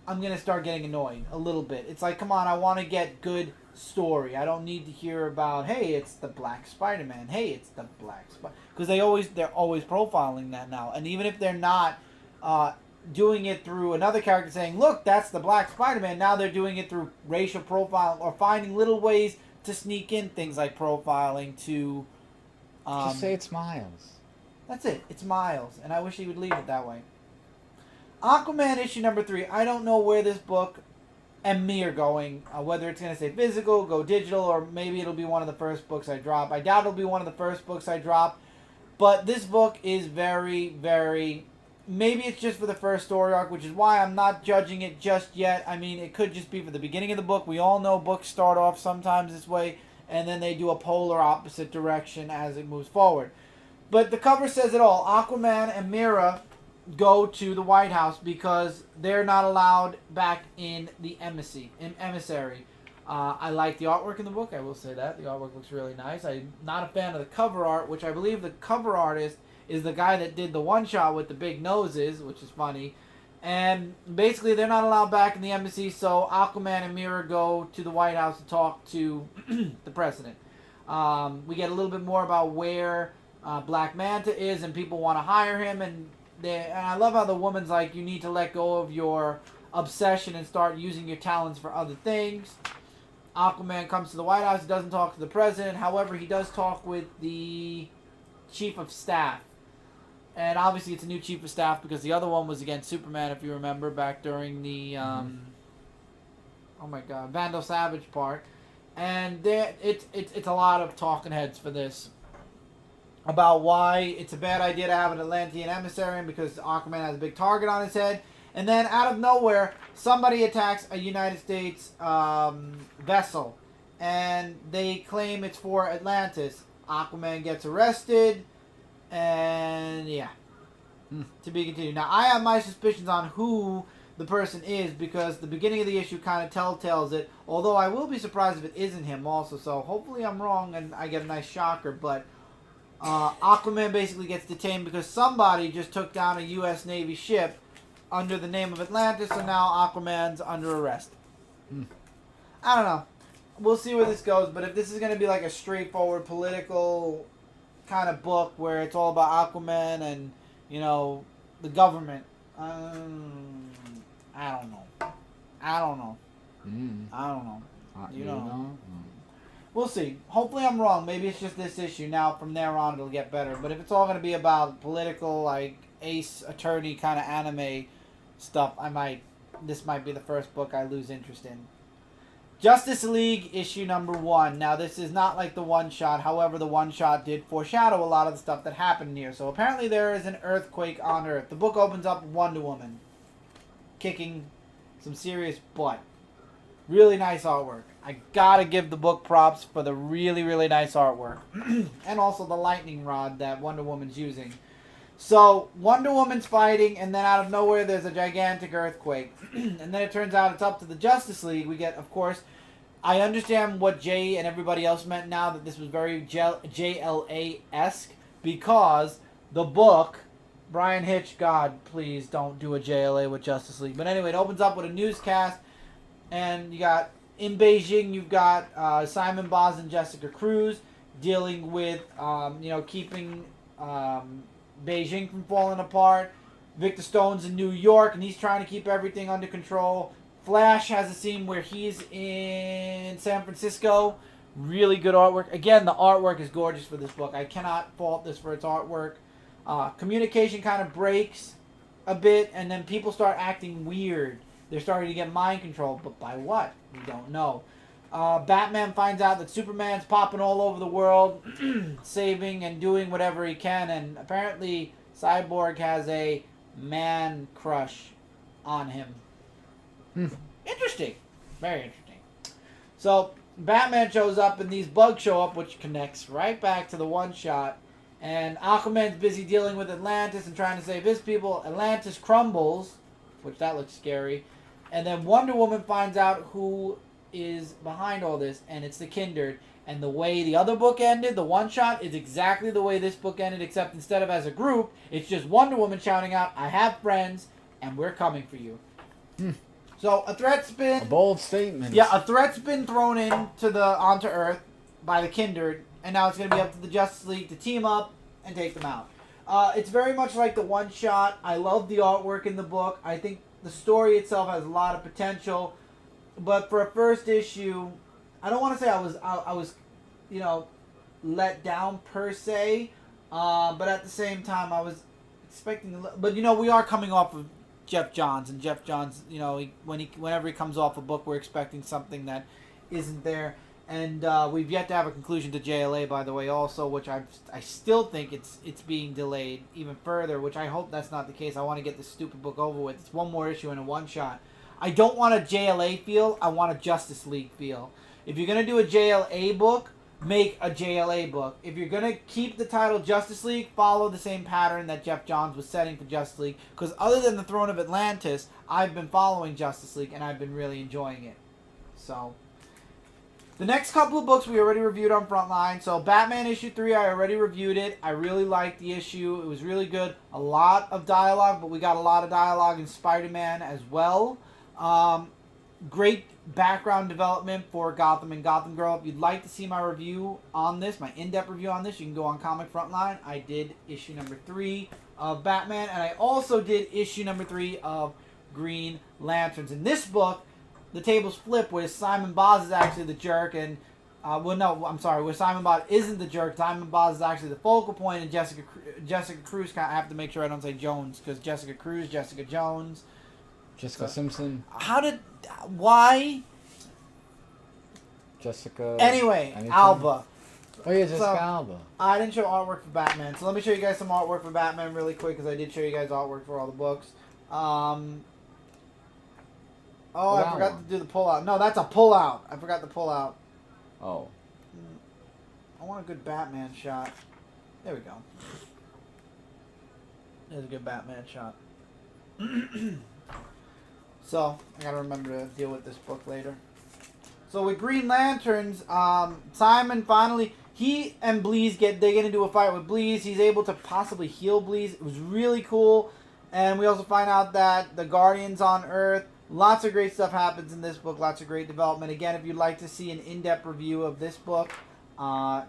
I'm going to start getting annoyed a little bit. It's like, come on, I want to get good story. I don't need to hear about, hey, it's the Black Spider-Man. Hey, it's the Black Spider-Man. Because they're always profiling that now. And even if they're not doing it through another character saying, look, that's the Black Spider-Man, now they're doing it through racial profiling or finding little ways to sneak in things like profiling to... just say it's Miles. That's it. It's Miles. And I wish he would leave it that way. Aquaman issue number 3. I don't know where this book and me are going. Whether it's going to say physical, go digital, or maybe it'll be one of the first books I drop. I doubt it'll be one of the first books I drop. But this book is very, very... Maybe it's just for the first story arc, which is why I'm not judging it just yet. I mean, it could just be for the beginning of the book. We all know books start off sometimes this way, and then they do a polar opposite direction as it moves forward. But the cover says it all. Aquaman and Mera go to the White House because they're not allowed back in the emissary. I like the artwork in the book, I will say that. The artwork looks really nice. I'm not a fan of the cover art, which I believe the cover artist is the guy that did the one-shot with the big noses, which is funny. And basically, they're not allowed back in the embassy, so Aquaman and Mera go to the White House to talk to the president. We get a little bit more about where Black Manta is, and people want to hire him. And I love how the woman's like, you need to let go of your obsession and start using your talents for other things. Aquaman comes to the White House. He doesn't talk to the president. However, he does talk with the chief of staff. And obviously it's a new chief of staff because the other one was against Superman, if you remember, back during the, oh my god, Vandal Savage part. And it's a lot of talking heads for this. About why it's a bad idea to have an Atlantean emissary and because Aquaman has a big target on his head. And then out of nowhere, somebody attacks a United States vessel. And they claim it's for Atlantis. Aquaman gets arrested. And yeah, to be continued. Now, I have my suspicions on who the person is because the beginning of the issue kind of telltales it. Although I will be surprised if it isn't him also. So hopefully I'm wrong and I get a nice shocker. But Aquaman basically gets detained because somebody just took down a U.S. Navy ship under the name of Atlantis. So now Aquaman's under arrest. I don't know. We'll see where this goes. But if this is going to be like a straightforward political kind of book where it's all about Aquaman and, you know, the government. I don't know. I don't know. You know. We'll see. Hopefully I'm wrong. Maybe it's just this issue. Now from there on it'll get better. But if it's all going to be about political, like Ace Attorney kind of anime stuff, this might be the first book I lose interest in. Justice League issue number 1. Now, this is not like the one-shot. However, the one-shot did foreshadow a lot of the stuff that happened here. So, apparently there is an earthquake on Earth. The book opens up with Wonder Woman kicking some serious butt. Really nice artwork. I gotta give the book props for the really, really nice artwork. And also the lightning rod that Wonder Woman's using. So, Wonder Woman's fighting, and then out of nowhere there's a gigantic earthquake. And then it turns out it's up to the Justice League. We get, of course, I understand what Jay and everybody else meant now, that this was very JLA-esque, because the book, Brian Hitch, God, please don't do a JLA with Justice League. But anyway, it opens up with a newscast, and you got, in Beijing, you've got Simon Boz and Jessica Cruz dealing with, keeping Beijing from falling apart. Victor Stone's in New York, and he's trying to keep everything under control. Flash has a scene where he's in San Francisco. Really good artwork. Again, the artwork is gorgeous for this book. I cannot fault this for its artwork. Communication kind of breaks a bit, and then people start acting weird. They're starting to get mind control, but by what? We don't know. Batman finds out that Superman's popping all over the world, saving and doing whatever he can, and apparently Cyborg has a man crush on him. Interesting. Very interesting. So, Batman shows up and these bugs show up, which connects right back to the one-shot. And Aquaman's busy dealing with Atlantis and trying to save his people. Atlantis crumbles, which that looks scary. And then Wonder Woman finds out who is behind all this, and it's the Kindred. And the way the other book ended, the one-shot, is exactly the way this book ended, except instead of as a group, it's just Wonder Woman shouting out, I have friends, and we're coming for you. So a threat's been... A bold statement. Yeah, a threat's been thrown onto Earth by the Kindred, and now it's going to be up to the Justice League to team up and take them out. It's very much like the one-shot. I love the artwork in the book. I think the story itself has a lot of potential, but for a first issue, I don't want to say I was, let down per se, but at the same time I was expecting. But we are coming off of Jeff Johns, and Jeff Johns, whenever he comes off a book, we're expecting something that isn't there. And we've yet to have a conclusion to JLA, by the way, also, which I still think it's being delayed even further, which I hope that's not the case. I want to get this stupid book over with. It's one more issue and a one-shot. I don't want a JLA feel. I want a Justice League feel. If you're going to do a JLA book, make a JLA book. If you're going to keep the title Justice League, follow the same pattern that Jeff Johns was setting for Justice League. Because other than the Throne of Atlantis, I've been following Justice League, and I've been really enjoying it. So... the next couple of books we already reviewed on Frontline. So Batman issue 3, I already reviewed it. I really liked the issue. It was really good. A lot of dialogue, but we got a lot of dialogue in Spider-Man as well. Great background development for Gotham and Gotham Girl. If you'd like to see my review on this, my in-depth review on this, you can go on Comic Frontline. I did issue number 3 of Batman, and I also did issue number 3 of Green Lanterns. In this book, the tables flip where Simon Boz is actually the jerk, and where Simon Boz isn't the jerk. Simon Boz is actually the focal point, and Jessica Cruz. I have to make sure I don't say Jones, because Jessica Cruz, Jessica Jones, Jessica Simpson. Why? Jessica. Anyway, anything? Alba. Oh yeah, Jessica Alba. I didn't show artwork for Batman, so let me show you guys some artwork for Batman really quick, because I did show you guys artwork for all the books. I forgot to do the pull-out. No, that's a pull-out. I forgot the pull-out. Oh. I want a good Batman shot. There we go. There's a good Batman shot. So, I gotta remember to deal with this book later. So with Green Lanterns, Simon finally... he and Bleez they get into a fight with Bleez. He's able to possibly heal Bleez. It was really cool. And we also find out that the Guardians on Earth... lots of great stuff happens in this book. Lots of great development. Again, if you'd like to see an in-depth review of this book,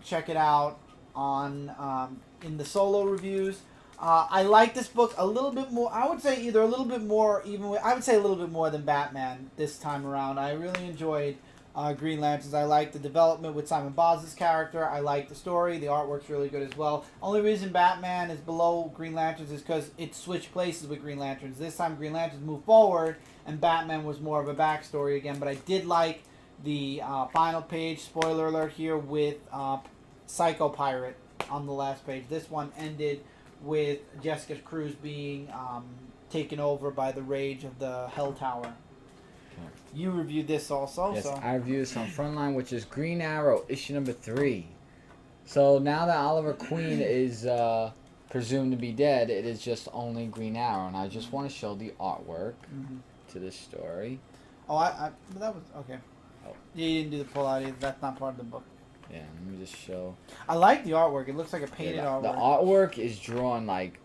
check it out on in the solo reviews. I like this book a little bit more. I would say either a little bit more, I would say a little bit more than Batman this time around. I really enjoyed Green Lanterns. I like the development with Simon Boz's character. I like the story. The artwork's really good as well. Only reason Batman is below Green Lanterns is because it switched places with Green Lanterns. This time Green Lanterns moved forward, and Batman was more of a backstory again. But I did like the final page, spoiler alert here, with Psycho Pirate on the last page. This one ended with Jessica Cruz being taken over by the rage of the Hell Tower. You reviewed this also. Yes, so. I reviewed this on Frontline, which is Green Arrow, issue number 3. So now that Oliver Queen is presumed to be dead, it is just only Green Arrow, and I just want to show the artwork to this story. Oh, that was okay. Oh. Yeah, you didn't do the pull out either. That's not part of the book. Yeah, let me just show. I like the artwork. It looks like a painted artwork. The artwork is drawn like,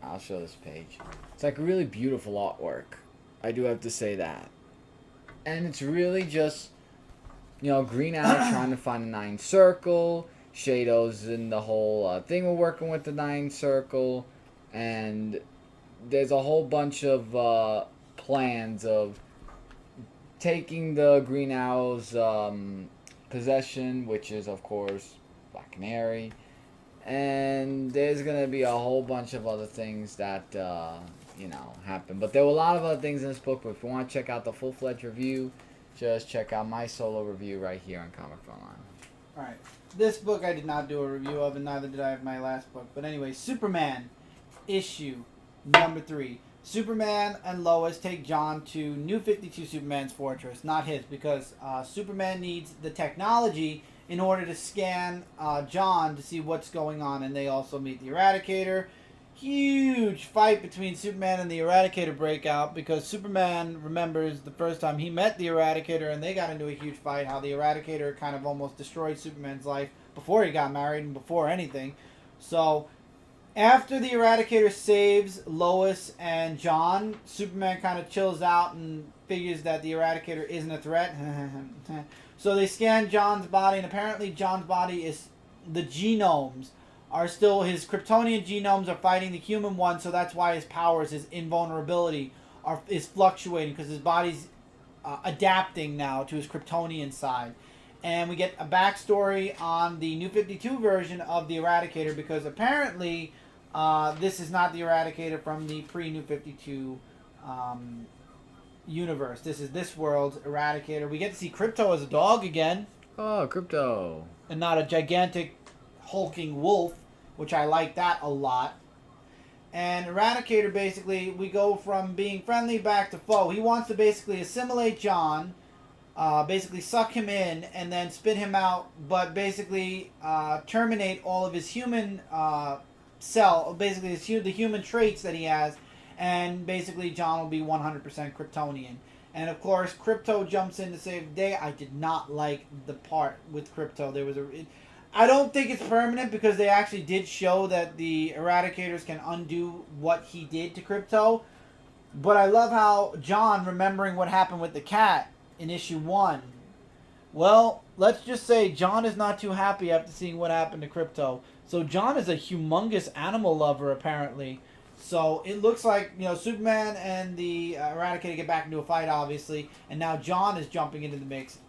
I'll show this page. It's like really beautiful artwork. I do have to say that. And it's really just, Green Arrow trying to find the 9 circle. Shadow's in the whole thing we're working with the 9 circle. And there's a whole bunch of plans of taking the Green Arrow's possession, which is, of course, Black Canary. And there's going to be a whole bunch of other things that... happen. But there were a lot of other things in this book, but if you want to check out the full-fledged review, just check out my solo review right here on Comic Frontline. Alright. This book I did not do a review of, and neither did I of my last book. But anyway, Superman issue Number 3. Superman and Lois take John to New 52 Superman's fortress. Not his, because Superman needs the technology in order to scan John to see what's going on. And they also meet the Eradicator. Huge fight between Superman and the Eradicator breakout because Superman remembers the first time he met the Eradicator and they got into a huge fight, how the Eradicator kind of almost destroyed Superman's life before he got married and before anything. So after the Eradicator saves Lois and John, Superman kind of chills out and figures that the Eradicator isn't a threat. So they scan John's body, and apparently John's body is the genomes are still, his Kryptonian genomes are fighting the human ones, so that's why his powers, his invulnerability is fluctuating because his body's adapting now to his Kryptonian side. And we get a backstory on the New 52 version of the Eradicator because apparently this is not the Eradicator from the pre-New 52 universe. This is this world's Eradicator. We get to see Krypto as a dog again. Oh, Krypto. And not a gigantic hulking wolf, which I like that a lot. And Eradicator, basically, we go from being friendly back to foe. He wants to basically assimilate John, basically suck him in, and then spit him out, but basically terminate all of his human basically the human traits that he has, and basically John will be 100% Kryptonian. And of course, Krypto jumps in to save the day. I did not like the part with Krypto. I don't think it's permanent because they actually did show that the Eradicators can undo what he did to Krypto. But I love how John, remembering what happened with the cat in issue 1. Well, let's just say John is not too happy after seeing what happened to Krypto. So John is a humongous animal lover, apparently. So it looks like, Superman and the Eradicator get back into a fight, obviously. And now John is jumping into the mix.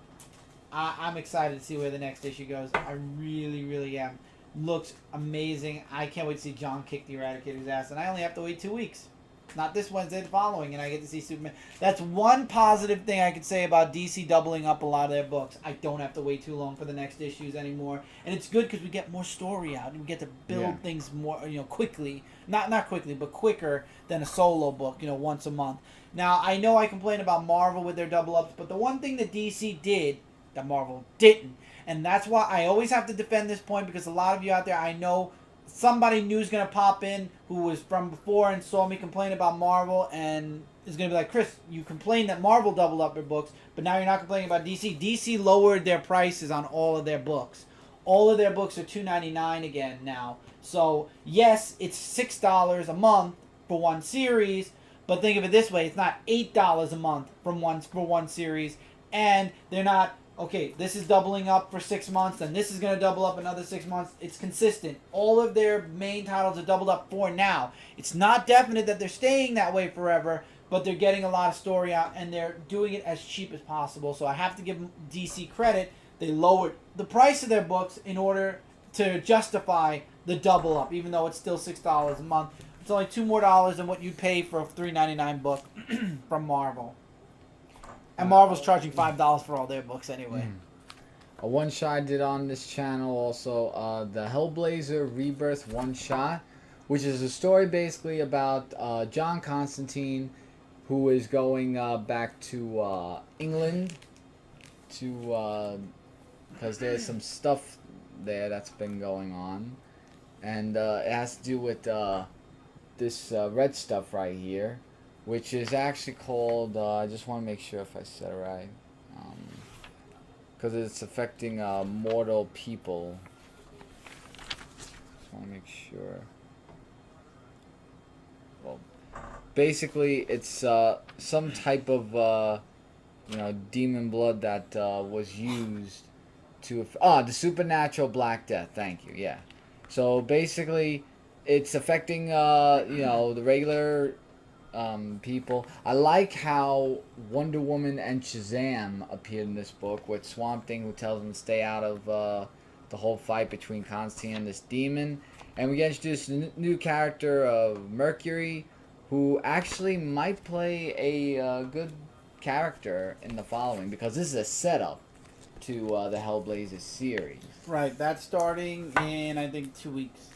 I'm excited to see where the next issue goes. I really, really am. Looks amazing. I can't wait to see John kick the Eradicator's ass. And I only have to wait 2 weeks. Not this Wednesday, the following. And I get to see Superman. That's one positive thing I could say about DC doubling up a lot of their books. I don't have to wait too long for the next issues anymore. And it's good because we get more story out. And we get to build things more, quickly. Not quickly, but quicker than a solo book, once a month. Now, I know I complain about Marvel with their double ups. But the one thing that DC did that Marvel didn't. And that's why I always have to defend this point because a lot of you out there, I know somebody new is going to pop in who was from before and saw me complain about Marvel and is going to be like, Chris, you complained that Marvel doubled up their books, but now you're not complaining about DC. DC lowered their prices on all of their books. All of their books are $2.99 again now. So, yes, it's $6 a month for one series, but think of it this way. It's not $8 a month for one series, and they're not, okay, this is doubling up for 6 months, and this is going to double up another 6 months. It's consistent. All of their main titles are doubled up for now. It's not definite that they're staying that way forever, but they're getting a lot of story out, and they're doing it as cheap as possible. So I have to give DC credit. They lowered the price of their books in order to justify the double up, even though it's still $6 a month. It's only $2 more than what you'd pay for a $3.99 book from Marvel. And Marvel's charging $5 for all their books anyway. A one-shot I did on this channel also, the Hellblazer Rebirth one-shot, which is a story basically about John Constantine, who is going back to England to because there's some stuff there that's been going on, and it has to do with this red stuff right here, which is actually called, I just want to make sure if I said it right, because it's affecting mortal people. Just want to make sure. Well, basically it's some type of demon blood that was used to the supernatural Black Death. Thank you. Yeah. So basically, it's affecting the regular people. I like how Wonder Woman and Shazam appeared in this book with Swamp Thing, who tells them to stay out of the whole fight between Constantine and this demon. And we get introduced a new character of Mercury, who actually might play a good character in the following, because this is a setup to the Hellblazer series. Right, that's starting in, I think, 2 weeks.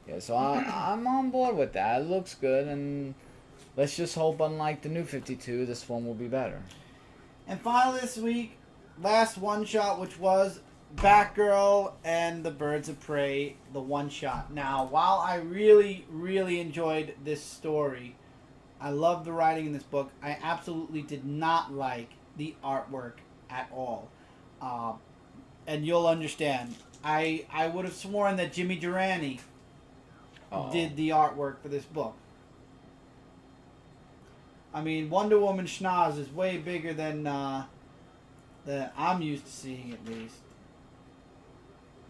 Yeah, so I'm on board with that. It looks good, and let's just hope, unlike the New 52, this one will be better. And finally this week, last one-shot, which was Batgirl and the Birds of Prey, the one-shot. Now, while I really, really enjoyed this story, I love the writing in this book, I absolutely did not like the artwork at all. And you'll understand. I would have sworn that Jimmy Durante did the artwork for this book. I mean, Wonder Woman schnoz is way bigger than I'm used to seeing, at least.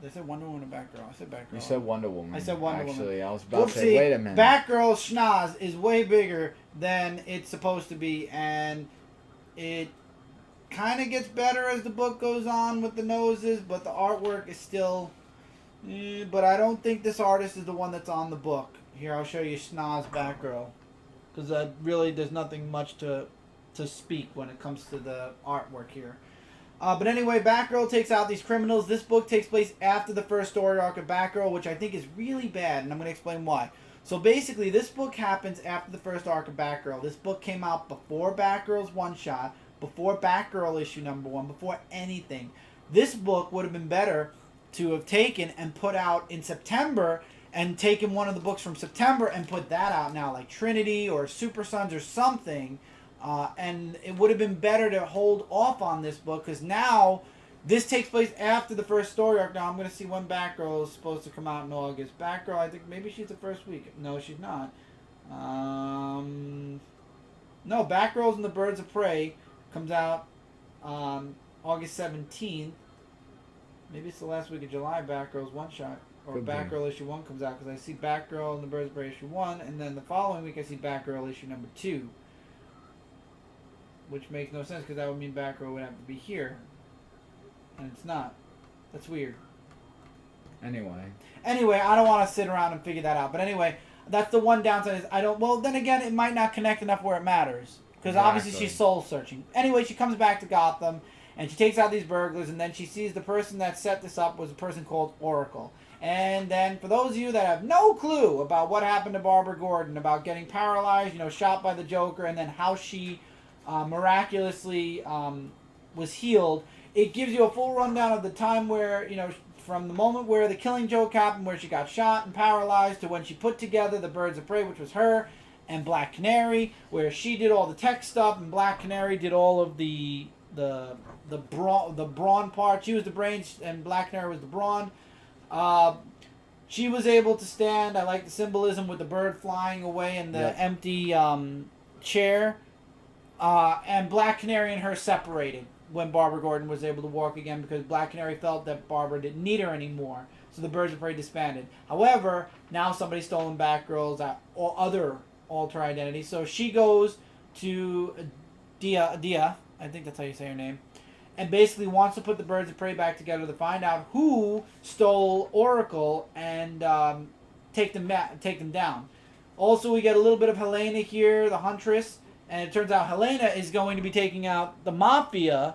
Did I say Wonder Woman or Batgirl? I said Batgirl. You said Wonder Woman. I said Wonder Woman. Actually, I was about to say, wait a minute. Batgirl's schnoz is way bigger than it's supposed to be, and it kind of gets better as the book goes on with the noses, but the artwork is still... but I don't think this artist is the one that's on the book. Here, I'll show you schnoz Batgirl. Because really, there's nothing much to speak when it comes to the artwork here. But anyway, Batgirl takes out these criminals. This book takes place after the first story arc of Batgirl, which I think is really bad, and I'm going to explain why. So basically, this book happens after the first arc of Batgirl. This book came out before Batgirl's one-shot, before Batgirl issue number 1, before anything. This book would have been better to have taken and put out in September, and taken one of the books from September and put that out now, like Trinity or Super Sons or something. And it would have been better to hold off on this book, because now this takes place after the first story arc. Now I'm going to see when Batgirl is supposed to come out in August. Batgirl, I think maybe she's the first week. No, she's not. No, Batgirls and the Birds of Prey comes out August 17th. Maybe it's the last week of July, Batgirl's one-shot. Or Batgirl issue 1 comes out, because I see Batgirl and the Birds of Prey issue 1, and then the following week I see Batgirl issue number 2. Which makes no sense, because that would mean Batgirl would have to be here. And it's not. That's weird. Anyway, I don't want to sit around and figure that out. But anyway, that's the one downside is I don't... Well, then again, it might not connect enough where it matters. Because obviously she's soul-searching. Anyway, she comes back to Gotham, and she takes out these burglars, and then she sees the person that set this up was a person called Oracle. And then, for those of you that have no clue about what happened to Barbara Gordon, about getting paralyzed, shot by the Joker, and then how she miraculously was healed, it gives you a full rundown of the time where, from the moment where the Killing Joke happened, where she got shot and paralyzed, to when she put together the Birds of Prey, which was her, and Black Canary, where she did all the tech stuff, and Black Canary did all of the brawn part. She was the brains, and Black Canary was the brawn. She was able to stand. I like the symbolism with the bird flying away in the empty chair. And Black Canary and her separated when Barbara Gordon was able to walk again, because Black Canary felt that Barbara didn't need her anymore. So the Birds of Prey disbanded. However, now somebody's stolen Batgirl's other alter identity. So she goes to Dia, I think that's how you say her name, and basically wants to put the Birds of Prey back together to find out who stole Oracle and take them down. Also, we get a little bit of Helena here, the Huntress, and it turns out Helena is going to be taking out the Mafia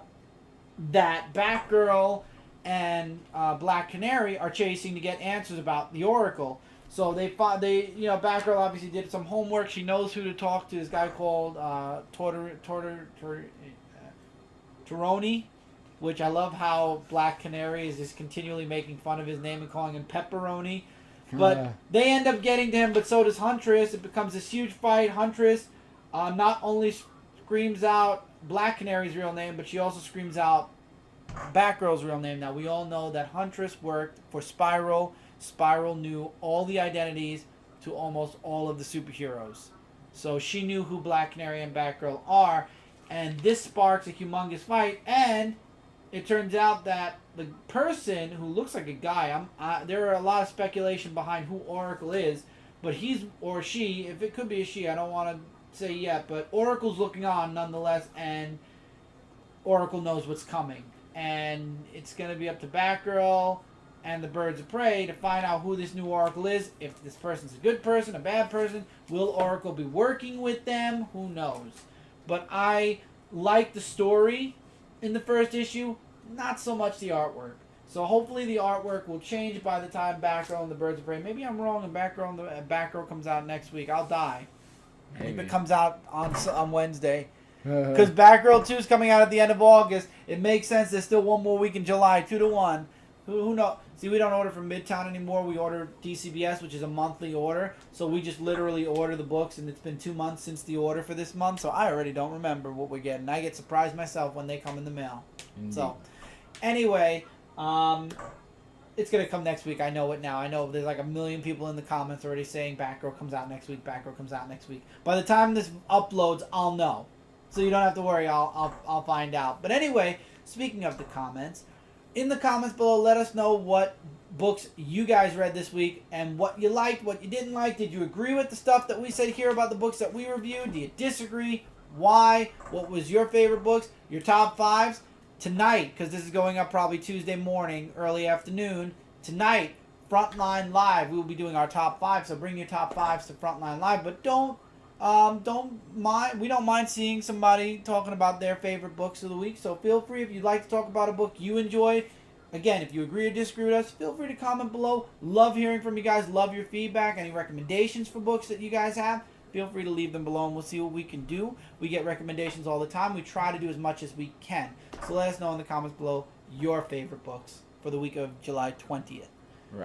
that Batgirl and Black Canary are chasing to get answers about the Oracle. So Batgirl obviously did some homework. She knows who to talk to. This guy called Toroni, which I love how Black Canary is just continually making fun of his name and calling him Pepperoni. But they end up getting to him, but so does Huntress. It becomes this huge fight. Huntress not only screams out Black Canary's real name, but she also screams out Batgirl's real name. Now, we all know that Huntress worked for Spiral. Spiral knew all the identities to almost all of the superheroes. So she knew who Black Canary and Batgirl are. And this sparks a humongous fight. And it turns out that the person who looks like a guy, there are a lot of speculation behind who Oracle is. But he's, or she, if it could be a she, I don't want to say yet. But Oracle's looking on nonetheless. And Oracle knows what's coming. And it's going to be up to Batgirl and the Birds of Prey to find out who this new Oracle is. If this person's a good person, a bad person. Will Oracle be working with them? Who knows? But I like the story in the first issue. Not so much the artwork. So hopefully the artwork will change by the time Batgirl and the Birds of Prey. Maybe I'm wrong and Batgirl comes out next week. I'll die. Maybe. If it comes out on Wednesday. Because Batgirl 2 is coming out at the end of August. It makes sense. There's still one more week in July. 2-1. Who knows? See, we don't order from Midtown anymore. We order DCBS, which is a monthly order. So we just literally order the books, and it's been 2 months since the order for this month. So I already don't remember what we're getting. I get surprised myself when they come in the mail. Indeed. So, anyway, it's going to come next week. I know it now. I know there's like 1 million people in the comments already saying Batgirl comes out next week. Batgirl comes out next week. By the time this uploads, I'll know. So you don't have to worry. I'll find out. But anyway, speaking of the comments, in the comments below, let us know what books you guys read this week and what you liked, what you didn't like. Did you agree with the stuff that we said here about the books that we reviewed? Do you disagree? Why? What was your favorite books? Your top fives? Tonight, because this is going up probably Tuesday morning, early afternoon, tonight, Frontline Live, we will be doing our top five. So bring your top fives to Frontline Live, but don't mind. We don't mind seeing somebody talking about their favorite books of the week. So feel free, if you'd like to talk about a book you enjoyed. Again, if you agree or disagree with us, feel free to comment below. Love hearing from you guys. Love your feedback. Any recommendations for books that you guys have, feel free to leave them below and we'll see what we can do. We get recommendations all the time. We try to do as much as we can. So let us know in the comments below your favorite books for the week of July 20th,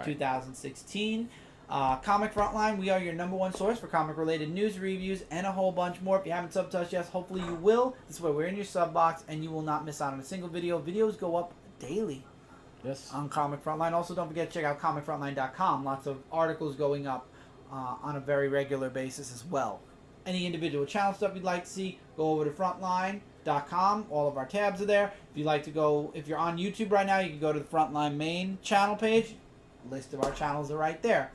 2016. Comic Frontline, we are your #1 source for comic-related news, reviews, and a whole bunch more. If you haven't subbed to us yet, hopefully you will. This is where we're in your sub box, and you will not miss out on a single video. Videos go up daily on Comic Frontline. Also, don't forget to check out comicfrontline.com. Lots of articles going up on a very regular basis as well. Any individual channel stuff you'd like to see, go over to Frontline.com. All of our tabs are there. If you'd like to go, if you're on YouTube right now, you can go to the Frontline main channel page. List of our channels are right there.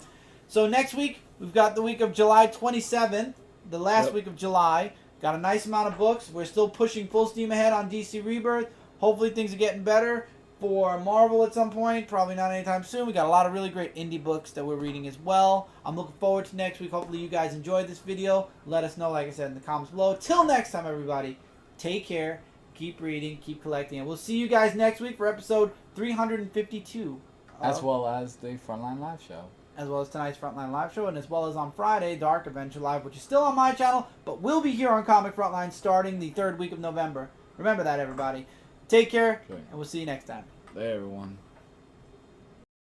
So next week, we've got the week of July 27th, the last week of July. Got a nice amount of books. We're still pushing full steam ahead on DC Rebirth. Hopefully things are getting better for Marvel at some point. Probably not anytime soon. We got a lot of really great indie books that we're reading as well. I'm looking forward to next week. Hopefully you guys enjoyed this video. Let us know, like I said, in the comments below. Till next time, everybody, take care. Keep reading. Keep collecting. And we'll see you guys next week for episode 352. As well as the Frontline Live show. As well as tonight's Frontline Live show, and as well as on Friday, Dark Avenger Live, which is still on my channel, but will be here on Comic Frontline starting the 3rd week of November. Remember that, everybody. Take care, and we'll see you next time. Hey, everyone.